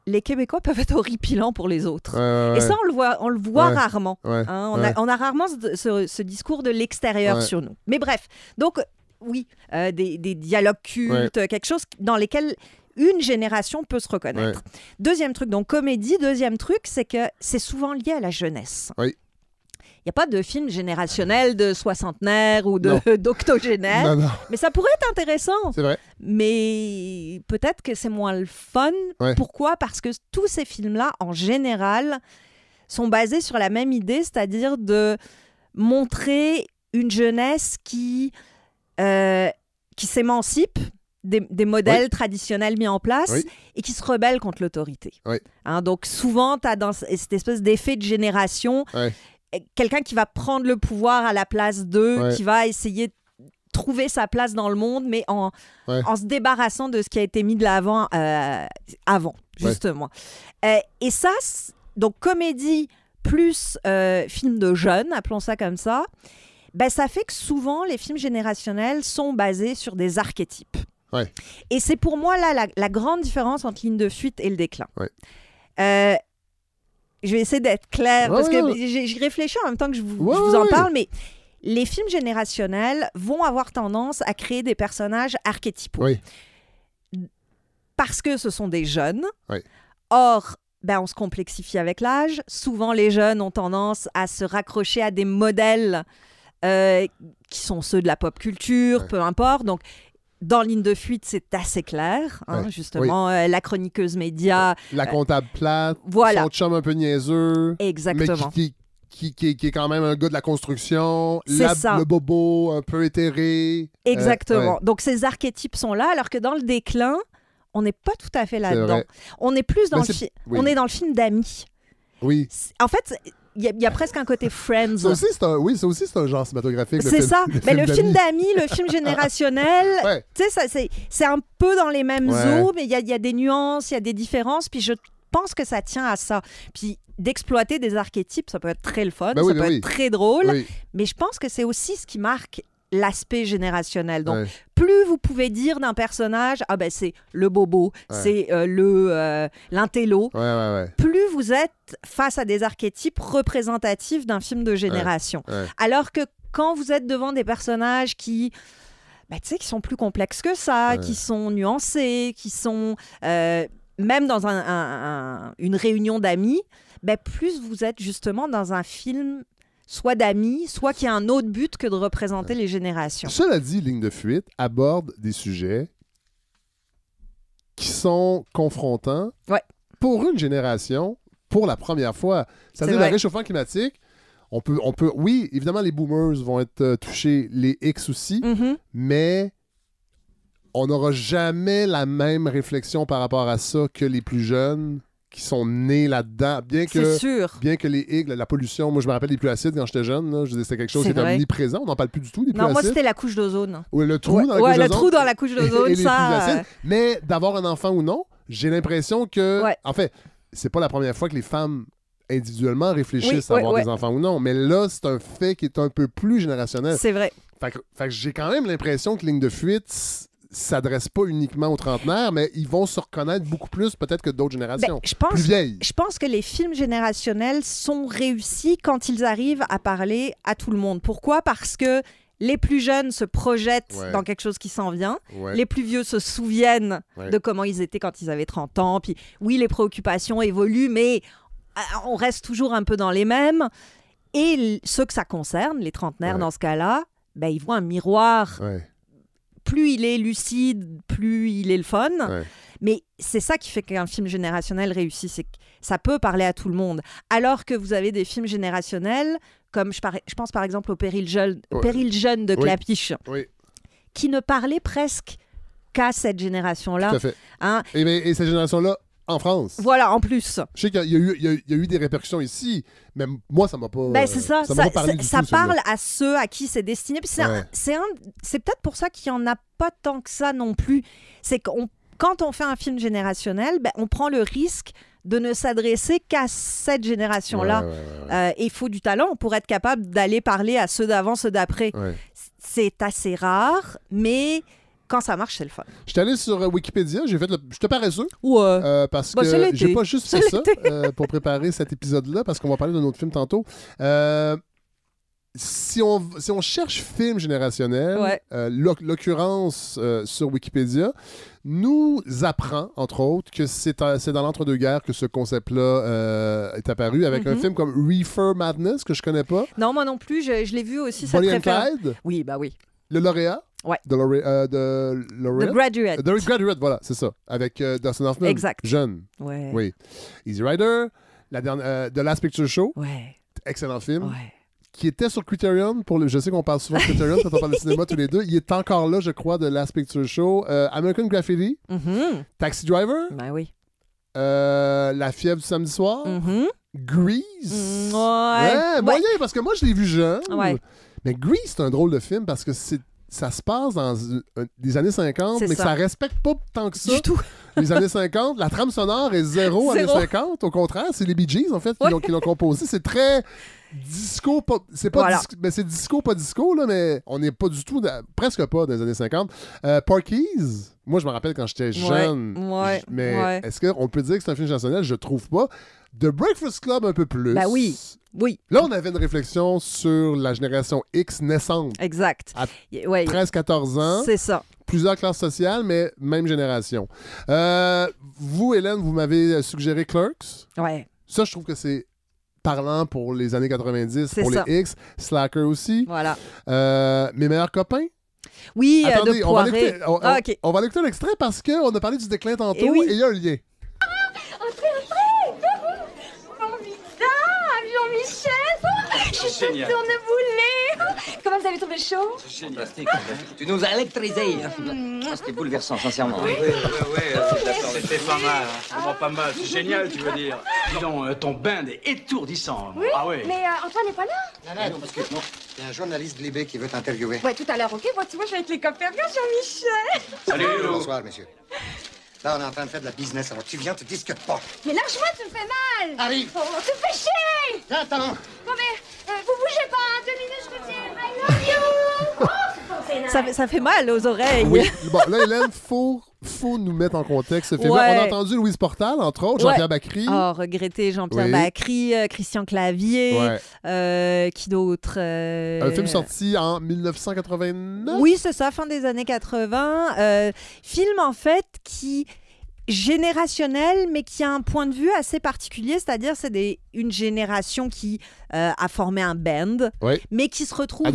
les Québécois peuvent être horripilants pour les autres. Et ça, on le voit rarement. Hein? On a rarement ce discours de l'extérieur sur nous. Mais bref, donc oui, des dialogues cultes, quelque chose dans lesquels une génération peut se reconnaître. Deuxième truc, donc comédie. Deuxième truc, c'est que c'est souvent lié à la jeunesse. Il n'y a pas de film générationnel de soixantenaire ou d'octogénaire. Mais ça pourrait être intéressant. C'est vrai. Mais peut-être que c'est moins le fun. Pourquoi? Parce que tous ces films-là, en général, sont basés sur la même idée, c'est-à-dire de montrer une jeunesse qui s'émancipe des modèles traditionnels mis en place et qui se rebelle contre l'autorité. Hein, donc souvent, tu as dans cette espèce d'effet de génération... quelqu'un qui va prendre le pouvoir à la place d'eux, qui va essayer de trouver sa place dans le monde, mais en se débarrassant de ce qui a été mis de l'avant avant, justement. Et ça, donc comédie plus film de jeunes, appelons ça comme ça, ça fait que souvent, les films générationnels sont basés sur des archétypes. Et c'est pour moi, là, la grande différence entre Ligne de fuite et Le déclin. Je vais essayer d'être claire, parce que j'y réfléchis en même temps que je vous en parle, mais les films générationnels vont avoir tendance à créer des personnages archétypaux. Parce que ce sont des jeunes. Or, on se complexifie avec l'âge. Souvent, les jeunes ont tendance à se raccrocher à des modèles qui sont ceux de la pop culture, peu importe. Donc, dans Ligne de fuite, c'est assez clair, justement, la chroniqueuse média. La comptable plate, son chum un peu niaiseux. Exactement. Mais qui est quand même un gars de la construction. Le bobo un peu éthéré. Exactement. Donc, ces archétypes sont là, alors que dans Le déclin, on n'est pas tout à fait là-dedans. On est plus dans on est dans le film d'amis. En fait... Il y a presque un côté Friends. Ça aussi, c'est un genre cinématographique. C'est ça. Mais le film d'amis, le film générationnel, c'est un peu dans les mêmes eaux, mais il y a des nuances, il y a des différences. Puis je pense que ça tient à ça. Puis d'exploiter des archétypes, ça peut être très le fun, ça peut être très drôle. Mais je pense que c'est aussi ce qui marque l'aspect générationnel. Donc, plus vous pouvez dire d'un personnage, c'est le bobo, c'est l'intello, plus vous êtes face à des archétypes représentatifs d'un film de génération. Alors que quand vous êtes devant des personnages qui sont plus complexes que ça, qui sont nuancés, qui sont... même dans une réunion d'amis, plus vous êtes justement dans un film... soit d'amis, soit qui a un autre but que de représenter les générations. Cela dit, Ligne de fuite aborde des sujets qui sont confrontants pour une génération, pour la première fois. C'est-à-dire le réchauffement climatique. On peut, oui, évidemment, les boomers vont être touchés, les X aussi, mais on n'aura jamais la même réflexion par rapport à ça que les plus jeunes qui sont nés là-dedans. Bien que les X, la pollution, moi je me rappelle les pluies acides quand j'étais jeune, là, c'était quelque chose qui était omniprésent. On n'en parle plus du tout des pluies acides. Non, moi c'était la couche d'ozone. Oui, le trou dans la couche d'ozone. Le trou dans la couche d'ozone, ça. Mais d'avoir un enfant ou non, j'ai l'impression que, en fait, c'est pas la première fois que les femmes individuellement réfléchissent à avoir des enfants ou non. Mais là, c'est un fait qui est un peu plus générationnel. C'est vrai. Fait que j'ai quand même l'impression que Ligne de fuite s'adresse pas uniquement aux trentenaires, mais ils vont se reconnaître beaucoup plus peut-être que d'autres générations plus vieilles. Je pense que les films générationnels sont réussis quand ils arrivent à parler à tout le monde. Pourquoi? Parce que les plus jeunes se projettent dans quelque chose qui s'en vient. Les plus vieux se souviennent de comment ils étaient quand ils avaient 30 ans. Puis oui, les préoccupations évoluent, mais on reste toujours un peu dans les mêmes. Et ceux que ça concerne, les trentenaires dans ce cas-là, ben, ils voient un miroir. Plus il est lucide, plus il est le fun. Mais c'est ça qui fait qu'un film générationnel réussit, c'est que ça peut parler à tout le monde. Alors que vous avez des films générationnels, comme je pense par exemple au Péril jeune de Clapiche, qui ne parlait presque qu'à cette génération-là. Tout à fait. Hein? Et cette génération-là, en France. Voilà, en plus. Je sais qu'il y a eu des répercussions ici, mais moi, ça m'a pas. Ben, c'est ça. Ça m'a pas parlé du ça tout, parle à ceux à qui c'est destiné. Puis c'est peut-être pour ça qu'il n'y en a pas tant que ça non plus. C'est que quand on fait un film générationnel, ben, on prend le risque de ne s'adresser qu'à cette génération-là. Et il faut du talent pour être capable d'aller parler à ceux d'avant, ceux d'après. C'est assez rare, mais quand ça marche, c'est le fun. Je suis allé sur Wikipédia, j'ai fait j'étais paresseux. Parce que j'ai pas juste fait ça pour préparer cet épisode-là, parce qu'on va parler d'un autre film tantôt. Si on cherche film générationnel, l'occurrence sur Wikipédia nous apprend, entre autres, que c'est dans l'entre-deux-guerres que ce concept-là est apparu, avec un film comme Reefer Madness, que je connais pas. Non, moi non plus, je l'ai vu aussi. Bonnie and Clyde. Oui, bah oui. Le lauréat. The Graduate. The Graduate, voilà, c'est ça. Avec Dustin Hoffman. Exact. Jeune. Oui. Easy Rider. The Last Picture Show. Excellent film. Qui était sur Criterion. Je sais qu'on parle souvent de Criterion quand on parle de cinéma tous les deux. Il est encore là, je crois, de Last Picture Show. American Graffiti. Taxi Driver. Ben oui. La fièvre du samedi soir. Grease. Moyen, parce que moi, je l'ai vu jeune. Mais Grease, c'est un drôle de film parce que ça se passe dans des années 50, mais que ça respecte pas tant que ça. Du tout. Les années 50, la trame sonore est zéro années 50. Au contraire, c'est les Bee Gees, en fait, qui l'ont composé. C'est très disco, mais c'est disco, pas disco, là, mais on n'est pas du tout, presque pas dans les années 50. Parkees, moi, je me rappelle quand j'étais jeune. Mais est-ce qu'on peut dire que c'est un film générationnel? Je trouve pas. The Breakfast Club, un peu plus. Ben oui. Là, on avait une réflexion sur la génération X naissante. Exact. À 13-14 ans. C'est ça. Plusieurs classes sociales, mais même génération. Vous, Hélène, vous m'avez suggéré Clerks. Ça, je trouve que c'est parlant pour les années 90, pour les X. Slacker aussi. Voilà. Mes meilleurs copains. Oui, attendez, de Poiré. On va aller écouter l'extrait parce qu'on a parlé du déclin tantôt et il y a un lien. Je suis tourneboulée. Comment vous avez trouvé le show? Fantastique. Tu nous as électrisés. C'était bouleversant, sincèrement. Oui, d'accord. C'était pas mal. Vraiment pas mal. C'est génial, tu veux dire. Dis donc, ton band est étourdissant. Oui, mais Antoine n'est pas là? Non, parce que non. Il y a un journaliste de Libé qui veut t'interviewer. Ouais, tout à l'heure, OK? Bon, tu vois, je vais avec les copains. Bien, Jean-Michel. Salut, bonsoir, monsieur. Là, on est en train de faire de la business, alors tu viens, te discutes pas. Mais lâche-moi, tu me fais mal. Arrive. Oh, tu me fais chier. Attends. Bon, mais vous bougez pas, hein. 2 minutes, je vous tiens. I love you. Ça fait mal aux oreilles. Oui. Bon, là, Hélène, faut nous mettre en contexte ce film. On a entendu Louise Portal, entre autres, Jean-Pierre Bacri. Regretté Jean-Pierre Bacri, Christian Clavier, qui d'autre? Un film sorti en 1989. Oui, c'est ça, fin des années 80. Film, en fait, qui générationnel, mais qui a un point de vue assez particulier, c'est-à-dire une génération qui a formé un band, mais qui se retrouve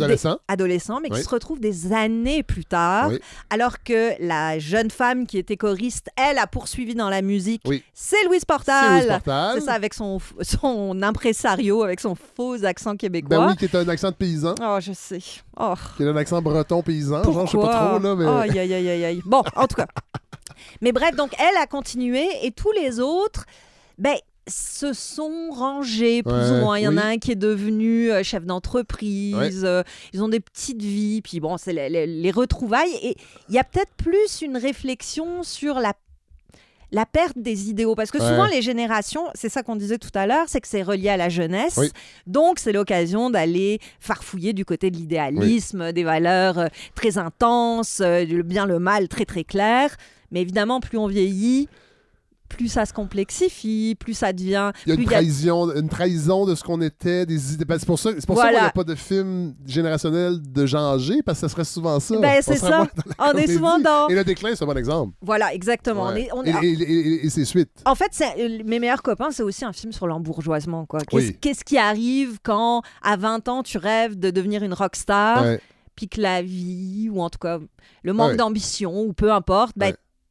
adolescent, mais qui se retrouve des années plus tard, alors que la jeune femme qui était choriste, elle a poursuivi dans la musique. C'est Louise Portal. C'est ça, avec son impresario, avec son faux accent québécois. Ben oui, qui est un accent de paysan. Oh, je sais. Oh. Qui est un accent breton paysan. Pourquoi? Genre, je sais pas trop, là, mais... Aïe, aïe, aïe, aïe. Bon, en tout cas. Mais bref, donc elle a continué et tous les autres, se sont rangés plus ou moins. Il y en a un qui est devenu chef d'entreprise. Ils ont des petites vies. Puis bon, c'est les retrouvailles. Et il y a peut-être plus une réflexion sur la perte des idéaux. Parce que souvent, les générations, c'est ça qu'on disait tout à l'heure, c'est que c'est relié à la jeunesse. Donc, c'est l'occasion d'aller farfouiller du côté de l'idéalisme, des valeurs très intenses, le bien, le mal très, très clair. Mais évidemment, plus on vieillit, plus ça se complexifie, plus ça devient... Il y a une trahison de ce qu'on était, des idées. C'est pour ça qu'on n'a pas de film générationnel de gens âgés, parce que ça serait souvent ça. C'est ça. On est souvent dans... Et Le Déclin, c'est un bon exemple. Voilà, exactement. Et ses suites. En fait, Mes meilleurs copains, c'est aussi un film sur l'embourgeoisement. Qu'est-ce qui arrive quand, à 20 ans, tu rêves de devenir une rockstar, puis que la vie, ou en tout cas le manque d'ambition, ou peu importe,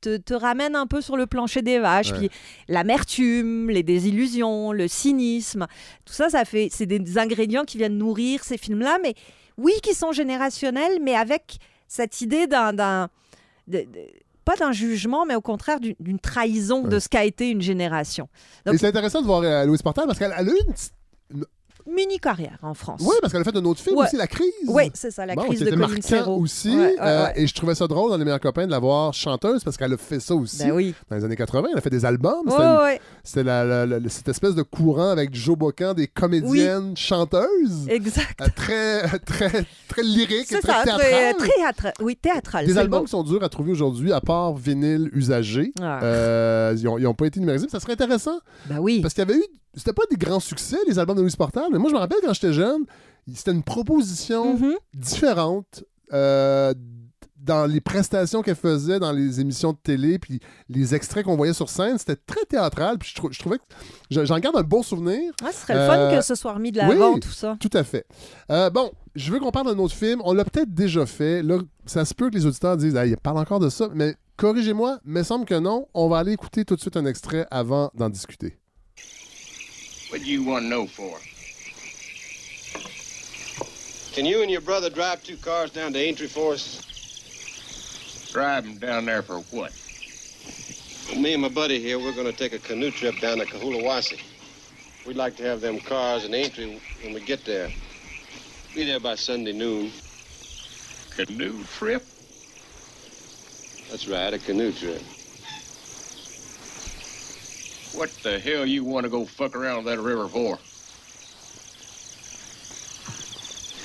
te ramène un peu sur le plancher des vaches. Puis l'amertume, les désillusions, le cynisme, tout ça, c'est des ingrédients qui viennent nourrir ces films-là, mais oui, qui sont générationnels, mais avec cette idée pas d'un jugement, mais au contraire d'une trahison de ce qu'a été une génération. Donc, et c'est intéressant de voir Louise Portal, parce qu'elle a eu une mini-carrière en France. Oui, parce qu'elle a fait un autre film aussi, La Crise. Oui, c'est ça, La Crise de Colin Serrault. Aussi. Et je trouvais ça drôle dans Les meilleurs copains de la voir chanteuse, parce qu'elle a fait ça aussi dans les années 80. Elle a fait des albums. C'était cette espèce de courant avec Joe Bocan, des comédiennes chanteuses. Exact. Très, très, très lyriques et très théâtrales. Théâtrales. Des albums qui sont durs à trouver aujourd'hui, à part vinyle usagé. Ils n'ont pas été numérisés. Ça serait intéressant. Parce qu'il y avait eu... C'était pas des grands succès, les albums de Louise Portal, mais moi, je me rappelle quand j'étais jeune, c'était une proposition différente dans les prestations qu'elle faisait dans les émissions de télé, puis les extraits qu'on voyait sur scène. C'était très théâtral, puis je trouvais que j'en garde un bon souvenir. Ce serait le fun que ce soit remis de l'avant, tout ça. Tout à fait. Bon, je veux qu'on parle d'un autre film. On l'a peut-être déjà fait. Là, ça se peut que les auditeurs disent « il parle encore de ça », mais corrigez-moi, mais il semble que non. On va aller écouter tout de suite un extrait avant d'en discuter. What do you want to know for? Can you and your brother drive 2 cars down to Aintree Forest? Drive them down there for what? Well, me and my buddy here, we're going to take a canoe trip down to Kahulawasi. We'd like to have them cars in Aintree when we get there. Be there by Sunday noon. Canoe trip? That's right, a canoe trip. What the hell you want to go fuck around that river for?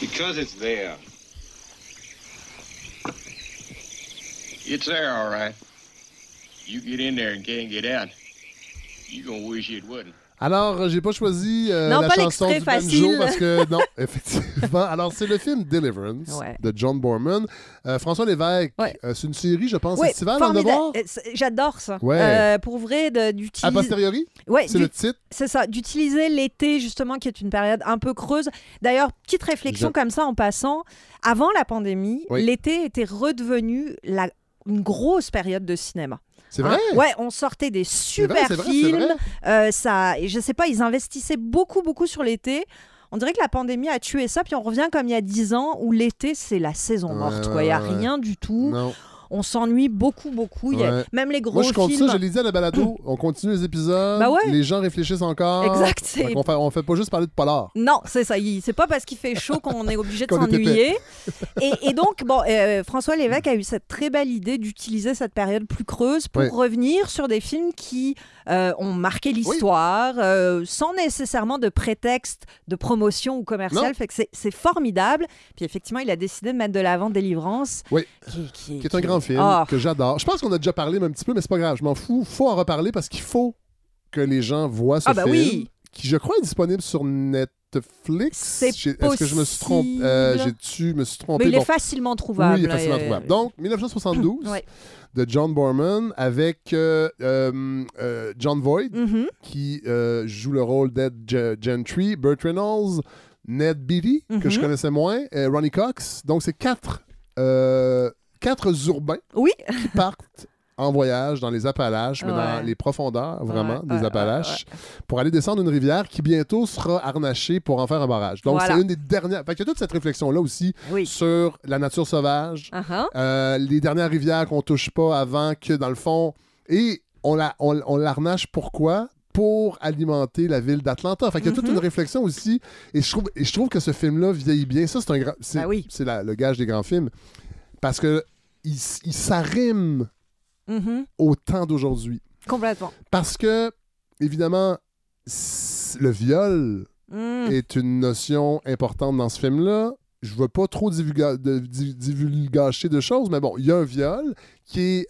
Because it's there. It's there, all right. You get in there and can't get out. You gonna wish it wouldn't. Alors, j'ai pas choisi la chanson du banjo parce que, non, effectivement. Alors, c'est le film Deliverance de John Boorman. François Lévesque, c'est une série, je pense, estivale, en devoir. J'adore ça. Pour vrai, d'utiliser... A posteriori? C'est le titre? C'est ça, d'utiliser l'été, justement, qui est une période un peu creuse. D'ailleurs, petite réflexion comme ça en passant. Avant la pandémie, l'été était redevenu une grosse période de cinéma. C'est vrai? On sortait des super films. Je sais pas, ils investissaient beaucoup sur l'été. On dirait que la pandémie a tué ça, puis on revient comme il y a 10 ans, où l'été, c'est la saison morte. Il n'y a rien du tout. Non. On s'ennuie beaucoup. Il y a même les gros films. Moi, je compte ça, je l'ai dit à la balado. On continue les épisodes. Les gens réfléchissent encore. Exact. On fait pas juste parler de polar. Non, c'est ça. C'est pas parce qu'il fait chaud qu'on est obligé de s'ennuyer. Et donc, François Lévesque a eu cette très belle idée d'utiliser cette période plus creuse pour revenir sur des films qui ont marqué l'histoire sans nécessairement de prétexte de promotion ou commercial. Fait que c'est formidable. Puis effectivement, il a décidé de mettre de l'avant Délivrance. Qui est un grand film que j'adore. Je pense qu'on a déjà parlé un petit peu, mais c'est pas grave. Je m'en fous. Faut en reparler parce qu'il faut que les gens voient ce film. Qui, je crois, est disponible sur Netflix. Netflix. Est-ce que je me suis trompé? Je me suis trompé. Mais il est facilement trouvable. Oui, il est facilement trouvable. Donc, 1972, ouais. de John Boorman avec John Voight, qui joue le rôle d'Ed Gentry, Burt Reynolds, Ned Beatty, que je connaissais moins, Ronnie Cox. Donc, c'est quatre urbains qui partent en voyage dans les Appalaches, mais dans les profondeurs, vraiment, des Appalaches, pour aller descendre une rivière qui bientôt sera harnachée pour en faire un barrage. Donc, c'est une des dernières... Fait qu'il y a toute cette réflexion-là aussi sur la nature sauvage, les dernières rivières qu'on touche pas avant que, dans le fond... Et on l'harnache pourquoi? Pour alimenter la ville d'Atlanta. Fait qu'il y a toute une réflexion aussi. Et je trouve que ce film-là vieillit bien. Ça, c'est un grand... C'est le gage des grands films. Parce que il s'arrime au temps d'aujourd'hui. Complètement. Parce que, évidemment, le viol est une notion importante dans ce film-là. Je ne veux pas trop divulgacher de choses, mais bon, il y a un viol qui est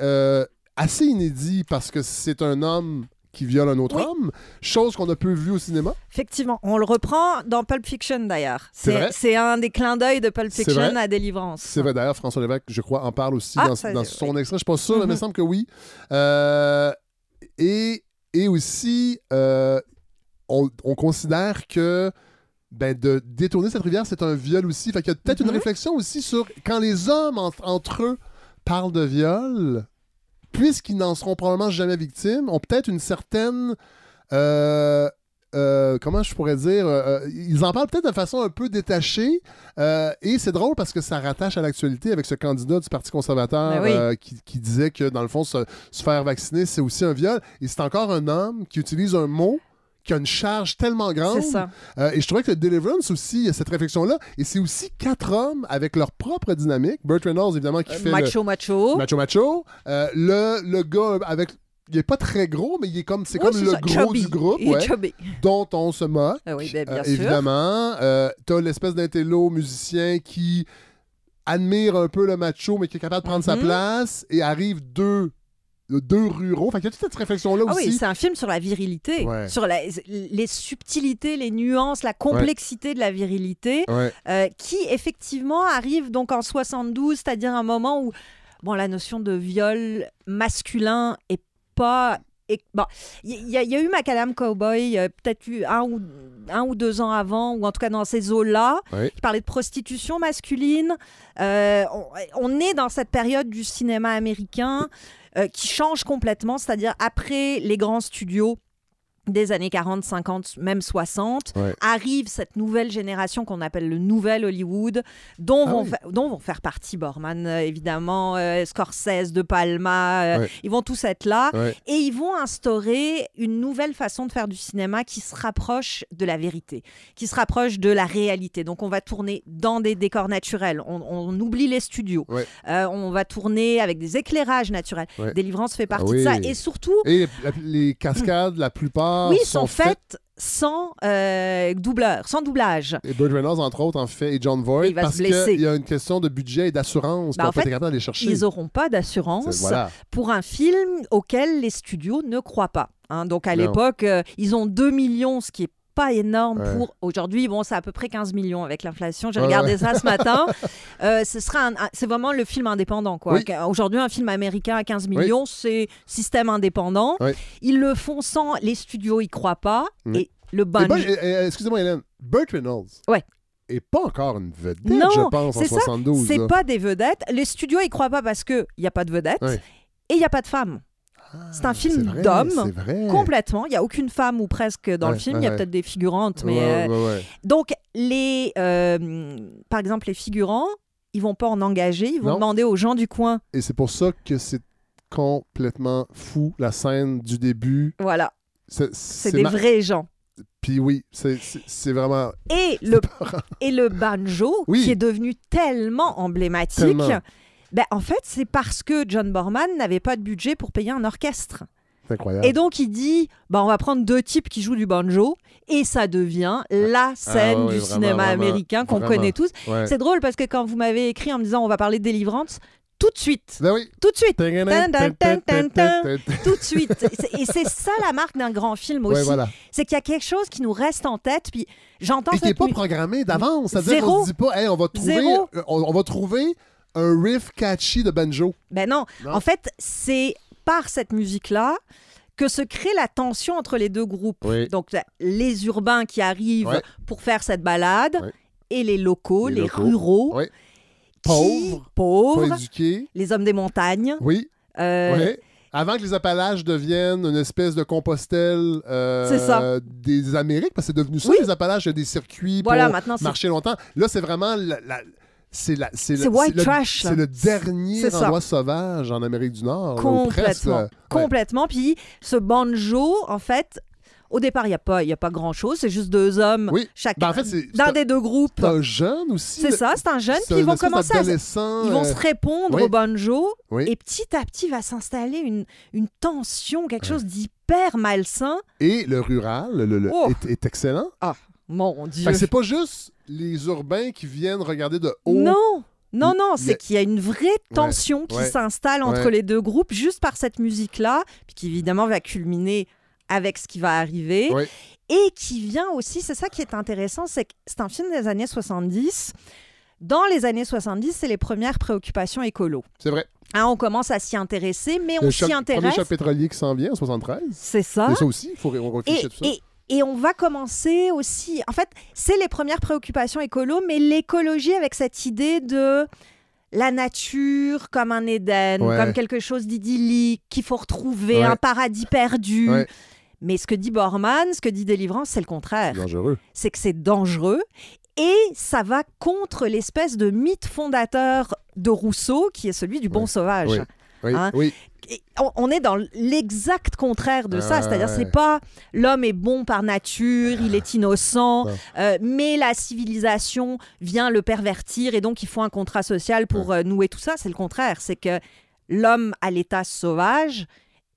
assez inédit parce que c'est un homme qui viole un autre homme, chose qu'on a peu vue au cinéma. Effectivement. On le reprend dans Pulp Fiction, d'ailleurs. C'est un des clins d'œil de Pulp Fiction à Délivrance. C'est vrai. D'ailleurs, François Lévesque, je crois, en parle aussi dans son extrait. Je ne suis pas sûr, mais il me semble que oui. Et aussi, on considère que de détourner cette rivière, c'est un viol aussi. Fait qu'il y a peut-être une réflexion aussi sur quand les hommes, entre eux, parlent de viol... puisqu'ils n'en seront probablement jamais victimes, ont peut-être une certaine... comment je pourrais dire? Ils en parlent peut-être de façon un peu détachée. Et c'est drôle parce que ça rattache à l'actualité avec ce candidat du Parti conservateur qui disait que, dans le fond, se faire vacciner, c'est aussi un viol. Et c'est encore un homme qui utilise un mot qui a une charge tellement grande. C'est ça. Et je trouvais que Deliverance aussi, il y a cette réflexion-là. Et c'est aussi 4 hommes avec leur propre dynamique. Burt Reynolds, évidemment, qui fait macho. Le gars avec... Il est pas très gros, mais c'est comme le gros chubby. Du groupe. Dont on se moque. Bien sûr. Évidemment. T'as l'espèce d'intello musicien qui admire un peu le macho, mais qui est capable de prendre sa place. Et arrive deux ruraux. Fait qu'il y a toute cette réflexion-là aussi. Oui, c'est un film sur la virilité, sur les subtilités, les nuances, la complexité de la virilité, qui effectivement arrive donc en 72, c'est-à-dire un moment où la notion de viol masculin est pas... Bon, il y a eu Macadam Cowboy, peut-être un ou 2 ans avant, ou en tout cas dans ces eaux-là, qui parlait de prostitution masculine. On est dans cette période du cinéma américain qui change complètement, c'est-à-dire après les grands studios des années 40, 50, même 60, arrive cette nouvelle génération qu'on appelle le nouvel Hollywood, dont vont faire partie Boorman, évidemment, Scorsese, De Palma, ils vont tous être là, et ils vont instaurer une nouvelle façon de faire du cinéma qui se rapproche de la vérité, qui se rapproche de la réalité. Donc on va tourner dans des décors naturels, on oublie les studios, on va tourner avec des éclairages naturels. Délivrance fait partie de ça, et surtout... Et les cascades, la plupart sont faites sans doubleur, sans doublage. Et Burt Reynolds, entre autres, en fait, et John Voight, parce qu'il y a une question de budget et d'assurance qu'on peut être capable d'aller chercher. Ils n'auront pas d'assurance pour un film auquel les studios ne croient pas. Donc à l'époque, ils ont 2 millions, ce qui est pas énorme pour aujourd'hui. Bon, c'est à peu près 15 millions avec l'inflation. J'ai regardé ça ce matin. C'est vraiment le film indépendant, quoi. Aujourd'hui, un film américain à 15 millions, c'est système indépendant. Ils le font sans... Les studios, ils croient pas. Et le excusez-moi, Hélène. Burt Reynolds. Et pas encore une vedette, je pense, en 72. C'est pas des vedettes. Les studios, ils croient pas parce qu'il n'y a pas de vedette et il n'y a pas femmes. C'est un film d'hommes, complètement. Il n'y a aucune femme ou presque dans le film. Il y a peut-être des figurantes. Mais donc, par exemple, les figurants, ils ne vont pas en engager. Ils vont demander aux gens du coin. Et c'est pour ça que c'est complètement fou, la scène du début. Voilà. C'est des vrais gens. Puis oui, c'est vraiment... Et le banjo, qui est devenu tellement emblématique... en fait, c'est parce que John Boorman n'avait pas de budget pour payer un orchestre. C'est incroyable. Et donc, il dit, on va prendre 2 types qui jouent du banjo et ça devient la scène du cinéma américain qu'on connaît tous. C'est drôle parce que quand vous m'avez écrit en me disant on va parler de Délivrance, tout de suite. Ben oui. Tout de suite. Tout de suite. Et c'est ça la marque d'un grand film aussi. Ouais, voilà. C'est qu'il y a quelque chose qui nous reste en tête, puis j'entends Et qui n'est pas programmé d'avance. C'est-à-dire qu'on ne se dit pas, hey, on va trouver un riff catchy de banjo. Ben non. En fait, c'est par cette musique-là que se crée la tension entre les deux groupes. Oui. Donc, les urbains qui arrivent pour faire cette balade et les locaux, les ruraux. Oui. Pauvres, pas éduqués. Les hommes des montagnes. Oui. Avant que les Appalaches deviennent une espèce de Compostelle des Amériques, parce que c'est devenu ça, les Appalaches, il y a des circuits pour marcher longtemps. Là, c'est vraiment c'est white trash. C'est le dernier endroit sauvage en Amérique du Nord. Complètement. Complètement. Puis ce banjo, en fait... Au départ, il n'y a pas grand-chose. C'est juste deux hommes, chacun, dans des deux groupes. C'est un jeune aussi. C'est ça, c'est un jeune. Puis ils vont commencer ils vont se répondre au banjo. Oui. Et petit à petit, va s'installer une tension, quelque chose d'hyper malsain. Et le rural est excellent. Ah, mon Dieu. C'est pas juste les urbains qui viennent regarder de haut. Non, c'est qu'il y a une vraie tension qui s'installe entre les deux groupes juste par cette musique-là, puis qui évidemment va culminer avec ce qui va arriver, et qui vient aussi, c'est ça qui est intéressant, c'est que c'est un film des années 70. Dans les années 70, c'est les premières préoccupations écolo. C'est vrai. On commence à s'y intéresser, mais on s'y intéresse. Le premier choc pétrolier qui s'en vient en 73. C'est ça. Mais ça aussi, il faut réfléchir tout ça. Et on va commencer aussi... En fait, c'est les premières préoccupations écolo, mais l'écologie avec cette idée de... la nature comme un Éden, comme quelque chose d'idyllique qu'il faut retrouver, un paradis perdu. Ouais. Mais ce que dit Borman, ce que dit Délivrance, c'est le contraire. C'est dangereux. C'est que c'est dangereux et ça va contre l'espèce de mythe fondateur de Rousseau qui est celui du bon sauvage. Oui. Et on est dans l'exact contraire de ça, c'est-à-dire c'est pas l'homme est bon par nature, il est innocent, mais la civilisation vient le pervertir et donc il faut un contrat social pour nouer tout ça. C'est le contraire, c'est que l'homme à l'état sauvage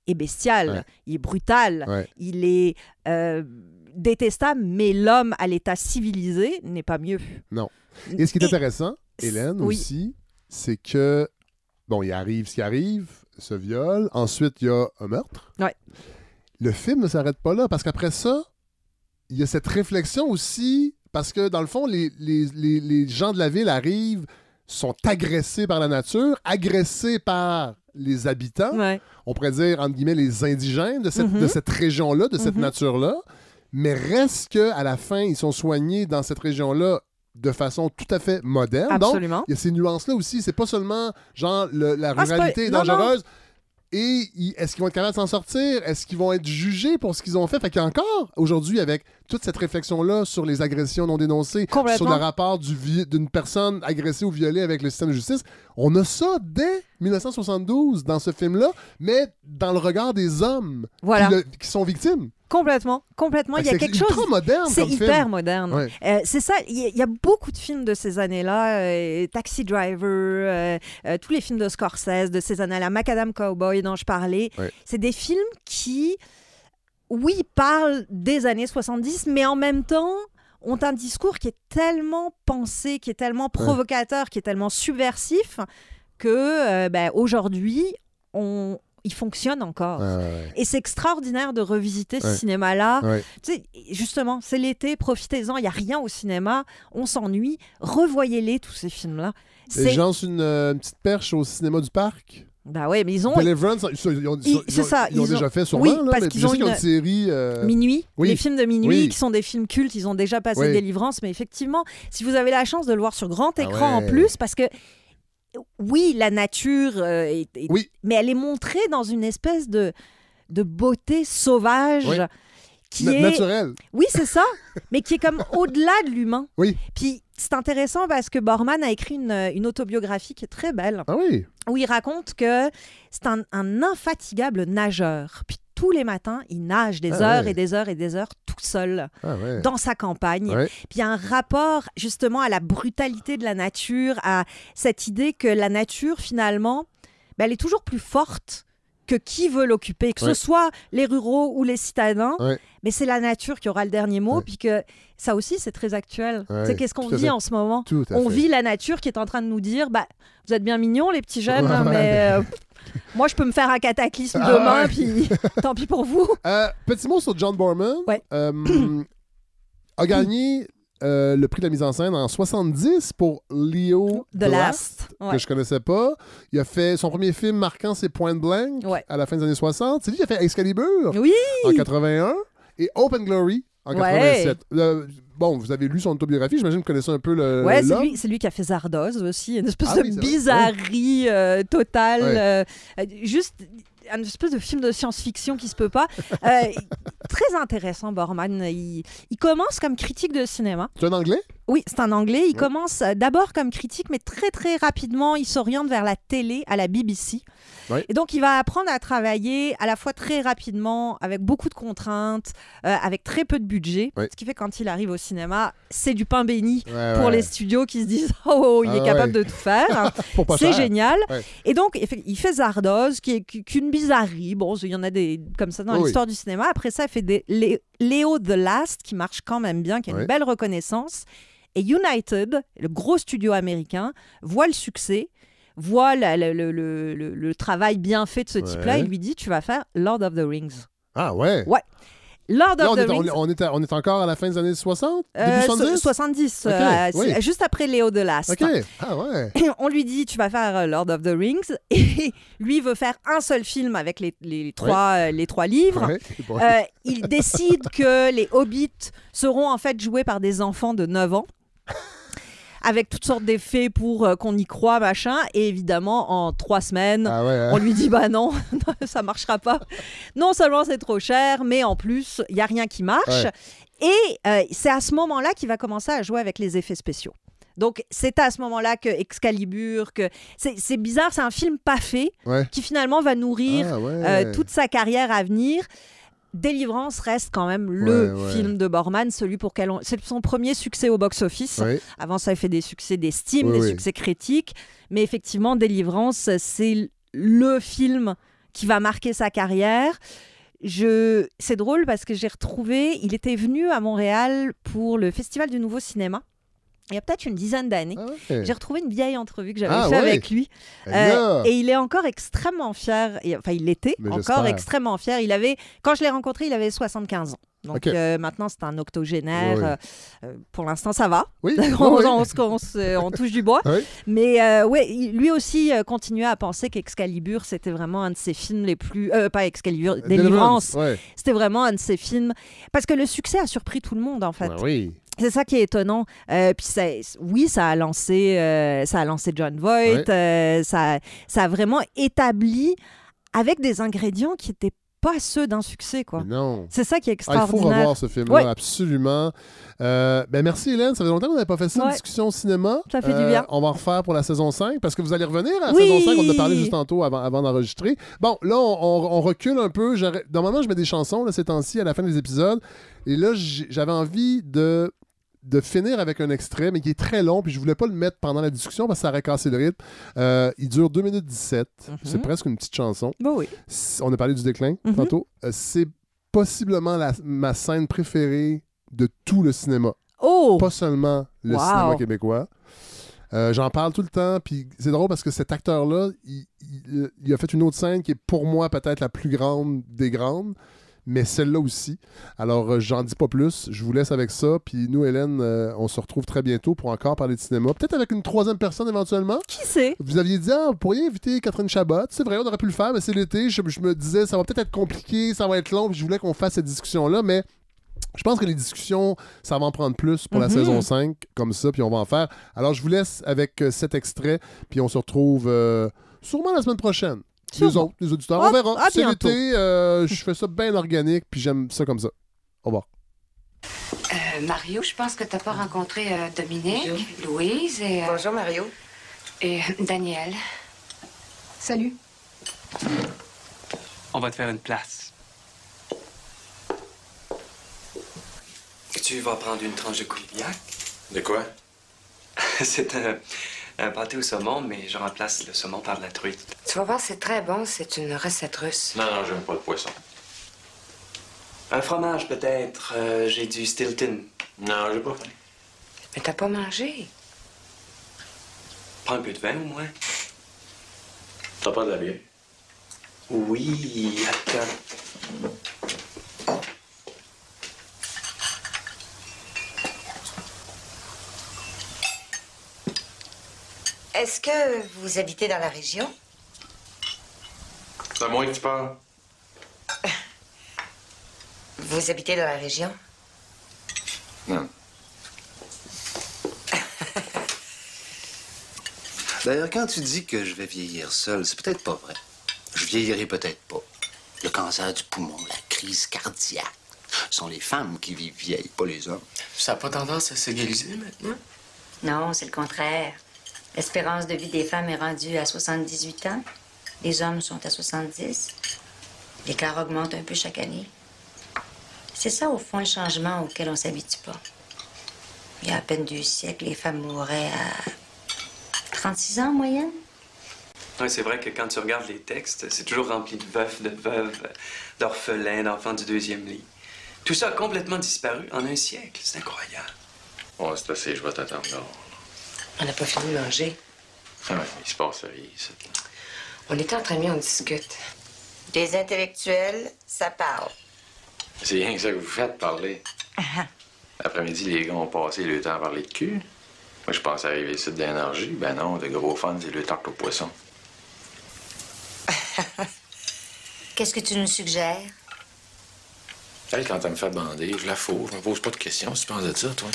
est bestial, il est brutal, il est détestable, mais l'homme à l'état civilisé n'est pas mieux. Non. Et ce qui est intéressant, Hélène, aussi, c'est que bon, il arrive ce qui arrive, ce viol. Ensuite, il y a un meurtre. Ouais. Le film ne s'arrête pas là, parce qu'après ça, il y a cette réflexion aussi, parce que dans le fond, les gens de la ville arrivent, sont agressés par la nature, agressés par les habitants, on pourrait dire, entre guillemets, les indigènes de cette région-là, de cette nature-là, mais reste qu'à la fin, ils sont soignés dans cette région-là de façon tout à fait moderne. Absolument. Donc, il y a ces nuances-là aussi. C'est pas seulement, genre, la ruralité est dangereuse. Et est-ce qu'ils vont être capables de s'en sortir? Est-ce qu'ils vont être jugés pour ce qu'ils ont fait? Fait qu'il y a encore, aujourd'hui, avec toute cette réflexion-là sur les agressions non dénoncées, sur le rapport d'une personne agressée ou violée avec le système de justice, on a ça dès 1972 dans ce film-là, mais dans le regard des hommes qui sont victimes. Complètement. Il y a quelque chose... C'est moderne. C'est hyper moderne. Ouais. C'est ça, il y a beaucoup de films de ces années-là, Taxi Driver, tous les films de Scorsese de ces années-là, Macadam Cowboy dont je parlais. Ouais. C'est des films qui, oui, parlent des années 70, mais en même temps ont un discours qui est tellement pensé, qui est tellement provocateur, qui est tellement subversif que aujourd'hui, il fonctionne encore. Et c'est extraordinaire de revisiter ce cinéma-là. Tu sais, justement, c'est l'été, profitez-en, il n'y a rien au cinéma, on s'ennuie. Revoyez-les, tous ces films-là. Les gens ont une petite perche au cinéma du parc. Ben oui, mais ils ont... Deliverance, ils ont déjà fait sûrement. Oui, parce là, qu'ils ont une série... Minuit, les films de Minuit, qui sont des films cultes, ils ont déjà passé Délivrance, mais effectivement, si vous avez la chance de le voir sur grand écran en plus, parce que oui, la nature, mais elle est montrée dans une espèce de beauté sauvage qui est... naturelle. Oui, c'est ça, mais qui est comme au-delà de l'humain. Oui. Puis c'est intéressant parce que Borman a écrit une autobiographie qui est très belle. Ah oui. Où il raconte que c'est un infatigable nageur. Puis tous les matins, il nage des heures et des heures et des heures tout seul dans sa campagne. Puis il y a un rapport justement à la brutalité de la nature, à cette idée que la nature, finalement, elle est toujours plus forte que qui veut l'occuper, que ce soit les ruraux ou les citadins, mais c'est la nature qui aura le dernier mot, puis que ça aussi, c'est très actuel. C'est qu'est-ce qu'on vit en ce moment? On vit la nature qui est en train de nous dire, vous êtes bien mignons les petits jeunes, mais moi je peux me faire un cataclysme demain, puis tant pis pour vous. Petit mot sur John Boorman. A gagné le prix de la mise en scène en 70 pour Leo the Last, que je connaissais pas. Il a fait son premier film marquant, c'est Point Blank à la fin des années 60. C'est lui qui a fait Excalibur en 81 et Hope and Glory en 87. Bon, vous avez lu son autobiographie, j'imagine que vous connaissez un peu le. Ouais, c'est lui qui a fait Zardoz aussi, une espèce de bizarrerie totale. Juste une espèce de film de science-fiction qui se peut pas. Très intéressant, Boorman. Il commence comme critique de cinéma. C'est un anglais? Oui, c'est un anglais. Il commence d'abord comme critique, mais très, très rapidement, il s'oriente vers la télé, à la BBC. Et donc, il va apprendre à travailler à la fois très rapidement, avec beaucoup de contraintes, avec très peu de budget. Ce qui fait que quand il arrive au cinéma, c'est du pain béni pour les studios qui se disent « Oh, il est capable de tout faire. » C'est génial. Et donc, il fait Zardoz, qui est qu'une bizarrerie. Bon, il y en a des comme ça dans l'histoire du cinéma. Après ça, il fait Leo the Last, qui marche quand même bien, qui a une belle reconnaissance. Et United, le gros studio américain, voit le succès, voit le travail bien fait de ce type-là, et lui dit, tu vas faire Lord of the Rings. Ah ouais? Ouais. Lord of the Rings. On est encore à la fin des années 60? Début 70? 70, juste après Leo the Last. OK. Ah ouais. On lui dit, tu vas faire Lord of the Rings. Et lui veut faire un seul film avec les trois livres. Il décide que les Hobbits seront en fait joués par des enfants de 9 ans. Avec toutes sortes d'effets pour qu'on y croit, machin. Et évidemment, en 3 semaines, on lui dit, non, ça marchera pas. Non seulement c'est trop cher, mais en plus, il n'y a rien qui marche. Et c'est à ce moment-là qu'il va commencer à jouer avec les effets spéciaux. Donc, c'est à ce moment-là que Excalibur, c'est bizarre, c'est un film pas fait, qui finalement va nourrir toute sa carrière à venir. Délivrance reste quand même le film de Boorman, c'est son premier succès au box-office. Avant ça, il fait des succès d'estime, des succès critiques. Mais effectivement, Délivrance, c'est le film qui va marquer sa carrière. C'est drôle parce que j'ai retrouvé... Il était venu à Montréal pour le Festival du Nouveau Cinéma. Il y a peut-être une dizaine d'années. J'ai retrouvé une vieille entrevue que j'avais faite avec lui. Et il est encore extrêmement fier. Enfin, il était encore extrêmement fier. Quand je l'ai rencontré, il avait 75 ans. Donc maintenant, c'est un octogénaire. Pour l'instant, ça va. On touche du bois. Mais lui aussi continuait à penser qu'Excalibur, c'était vraiment un de ses films les plus... pas Excalibur, Délivrance. C'était vraiment un de ses films... Parce que le succès a surpris tout le monde, en fait. C'est ça qui est étonnant. Puis ça a lancé Jon Voight. Ça a vraiment établi avec des ingrédients qui n'étaient pas ceux d'un succès, quoi. Non. C'est ça qui est extraordinaire. Il faut revoir ce film-là, absolument. Merci Hélène, ça fait longtemps qu'on n'avait pas fait ça, une discussion au cinéma. Ça fait du bien. On va en refaire pour la saison 5, parce que vous allez revenir à la saison 5, on en a parlé juste tantôt avant d'enregistrer. Bon, là, on recule un peu. Normalement, je mets des chansons là, ces temps-ci à la fin des épisodes. Et là, j'avais envie de finir avec un extrait, mais qui est très long, puis je voulais pas le mettre pendant la discussion parce que ça aurait cassé le rythme. Il dure 2 minutes 17. C'est presque une petite chanson. On a parlé du déclin tantôt. C'est possiblement ma scène préférée de tout le cinéma. Pas seulement le cinéma québécois. J'en parle tout le temps, puis c'est drôle parce que cet acteur-là, il a fait une autre scène qui est pour moi peut-être la plus grande des grandes, mais celle-là aussi. Alors, j'en dis pas plus. Je vous laisse avec ça. Puis nous, Hélène, on se retrouve très bientôt pour encore parler de cinéma. Peut-être avec une 3e personne éventuellement. Qui sait? Vous aviez dit, vous pourriez inviter Catherine Chabot. C'est vrai, on aurait pu le faire, mais c'est l'été. Je me disais, ça va peut-être être compliqué, ça va être long. Puis je voulais qu'on fasse cette discussion-là, mais je pense que les discussions, ça va en prendre plus pour la saison 5, comme ça, puis on va en faire. Alors, je vous laisse avec cet extrait, puis on se retrouve sûrement la semaine prochaine. Les auditeurs. On verra. C'est l'été. Je fais ça bien organique, puis j'aime ça comme ça. Au revoir. Mario, je pense que t'as pas rencontré Dominique, Louise et... Bonjour, Mario. Et Daniel. Salut. On va te faire une place. Tu vas prendre une tranche de coulibiac? De quoi? C'est un pâté au saumon, mais je remplace le saumon par de la truite. Tu vas voir, c'est très bon. C'est une recette russe. Non, non, j'aime pas le poisson. Un fromage, peut-être. J'ai du Stilton. Non, j'ai pas faim. Mais t'as pas mangé. Prends un peu de vin, au moins. T'as pas de la bière? Oui, attends. Est-ce que vous habitez dans la région? C'est à moi que tu parles. Vous habitez dans la région? Non. D'ailleurs, quand tu dis que je vais vieillir seul, c'est peut-être pas vrai. Je vieillirai peut-être pas. Le cancer du poumon, la crise cardiaque, ce sont les femmes qui vivent vieilles, pas les hommes. Ça n'a pas tendance à s'égaliser maintenant? Non, c'est le contraire. L'espérance de vie des femmes est rendue à 78 ans. Les hommes sont à 70. L'écart augmente un peu chaque année. C'est ça, au fond, le changement auquel on s'habitue pas. Il y a à peine 2 siècles, les femmes mouraient à 36 ans en moyenne. Oui, c'est vrai que quand tu regardes les textes, c'est toujours rempli de veufs, de veuves, d'orphelins, d'enfants du 2e lit. Tout ça a complètement disparu en un siècle. C'est incroyable. Ouais, c'est assez, je vais t'attendre là. On n'a pas fini de manger. Ah ouais, il se passe rien ici. On est entre amis, on discute. Des intellectuels, ça parle. C'est rien que ça que vous faites, parler. L'après-midi, les gars ont passé le temps à parler de cul. Moi, je pensais arriver ici d'énergie. Ben non, de gros fun, c'est le tarte au poisson. Qu'est-ce que tu nous suggères? Elle, quand elle me fait bander, je la fous. Je me pose pas de questions. Si tu penses de ça, toi?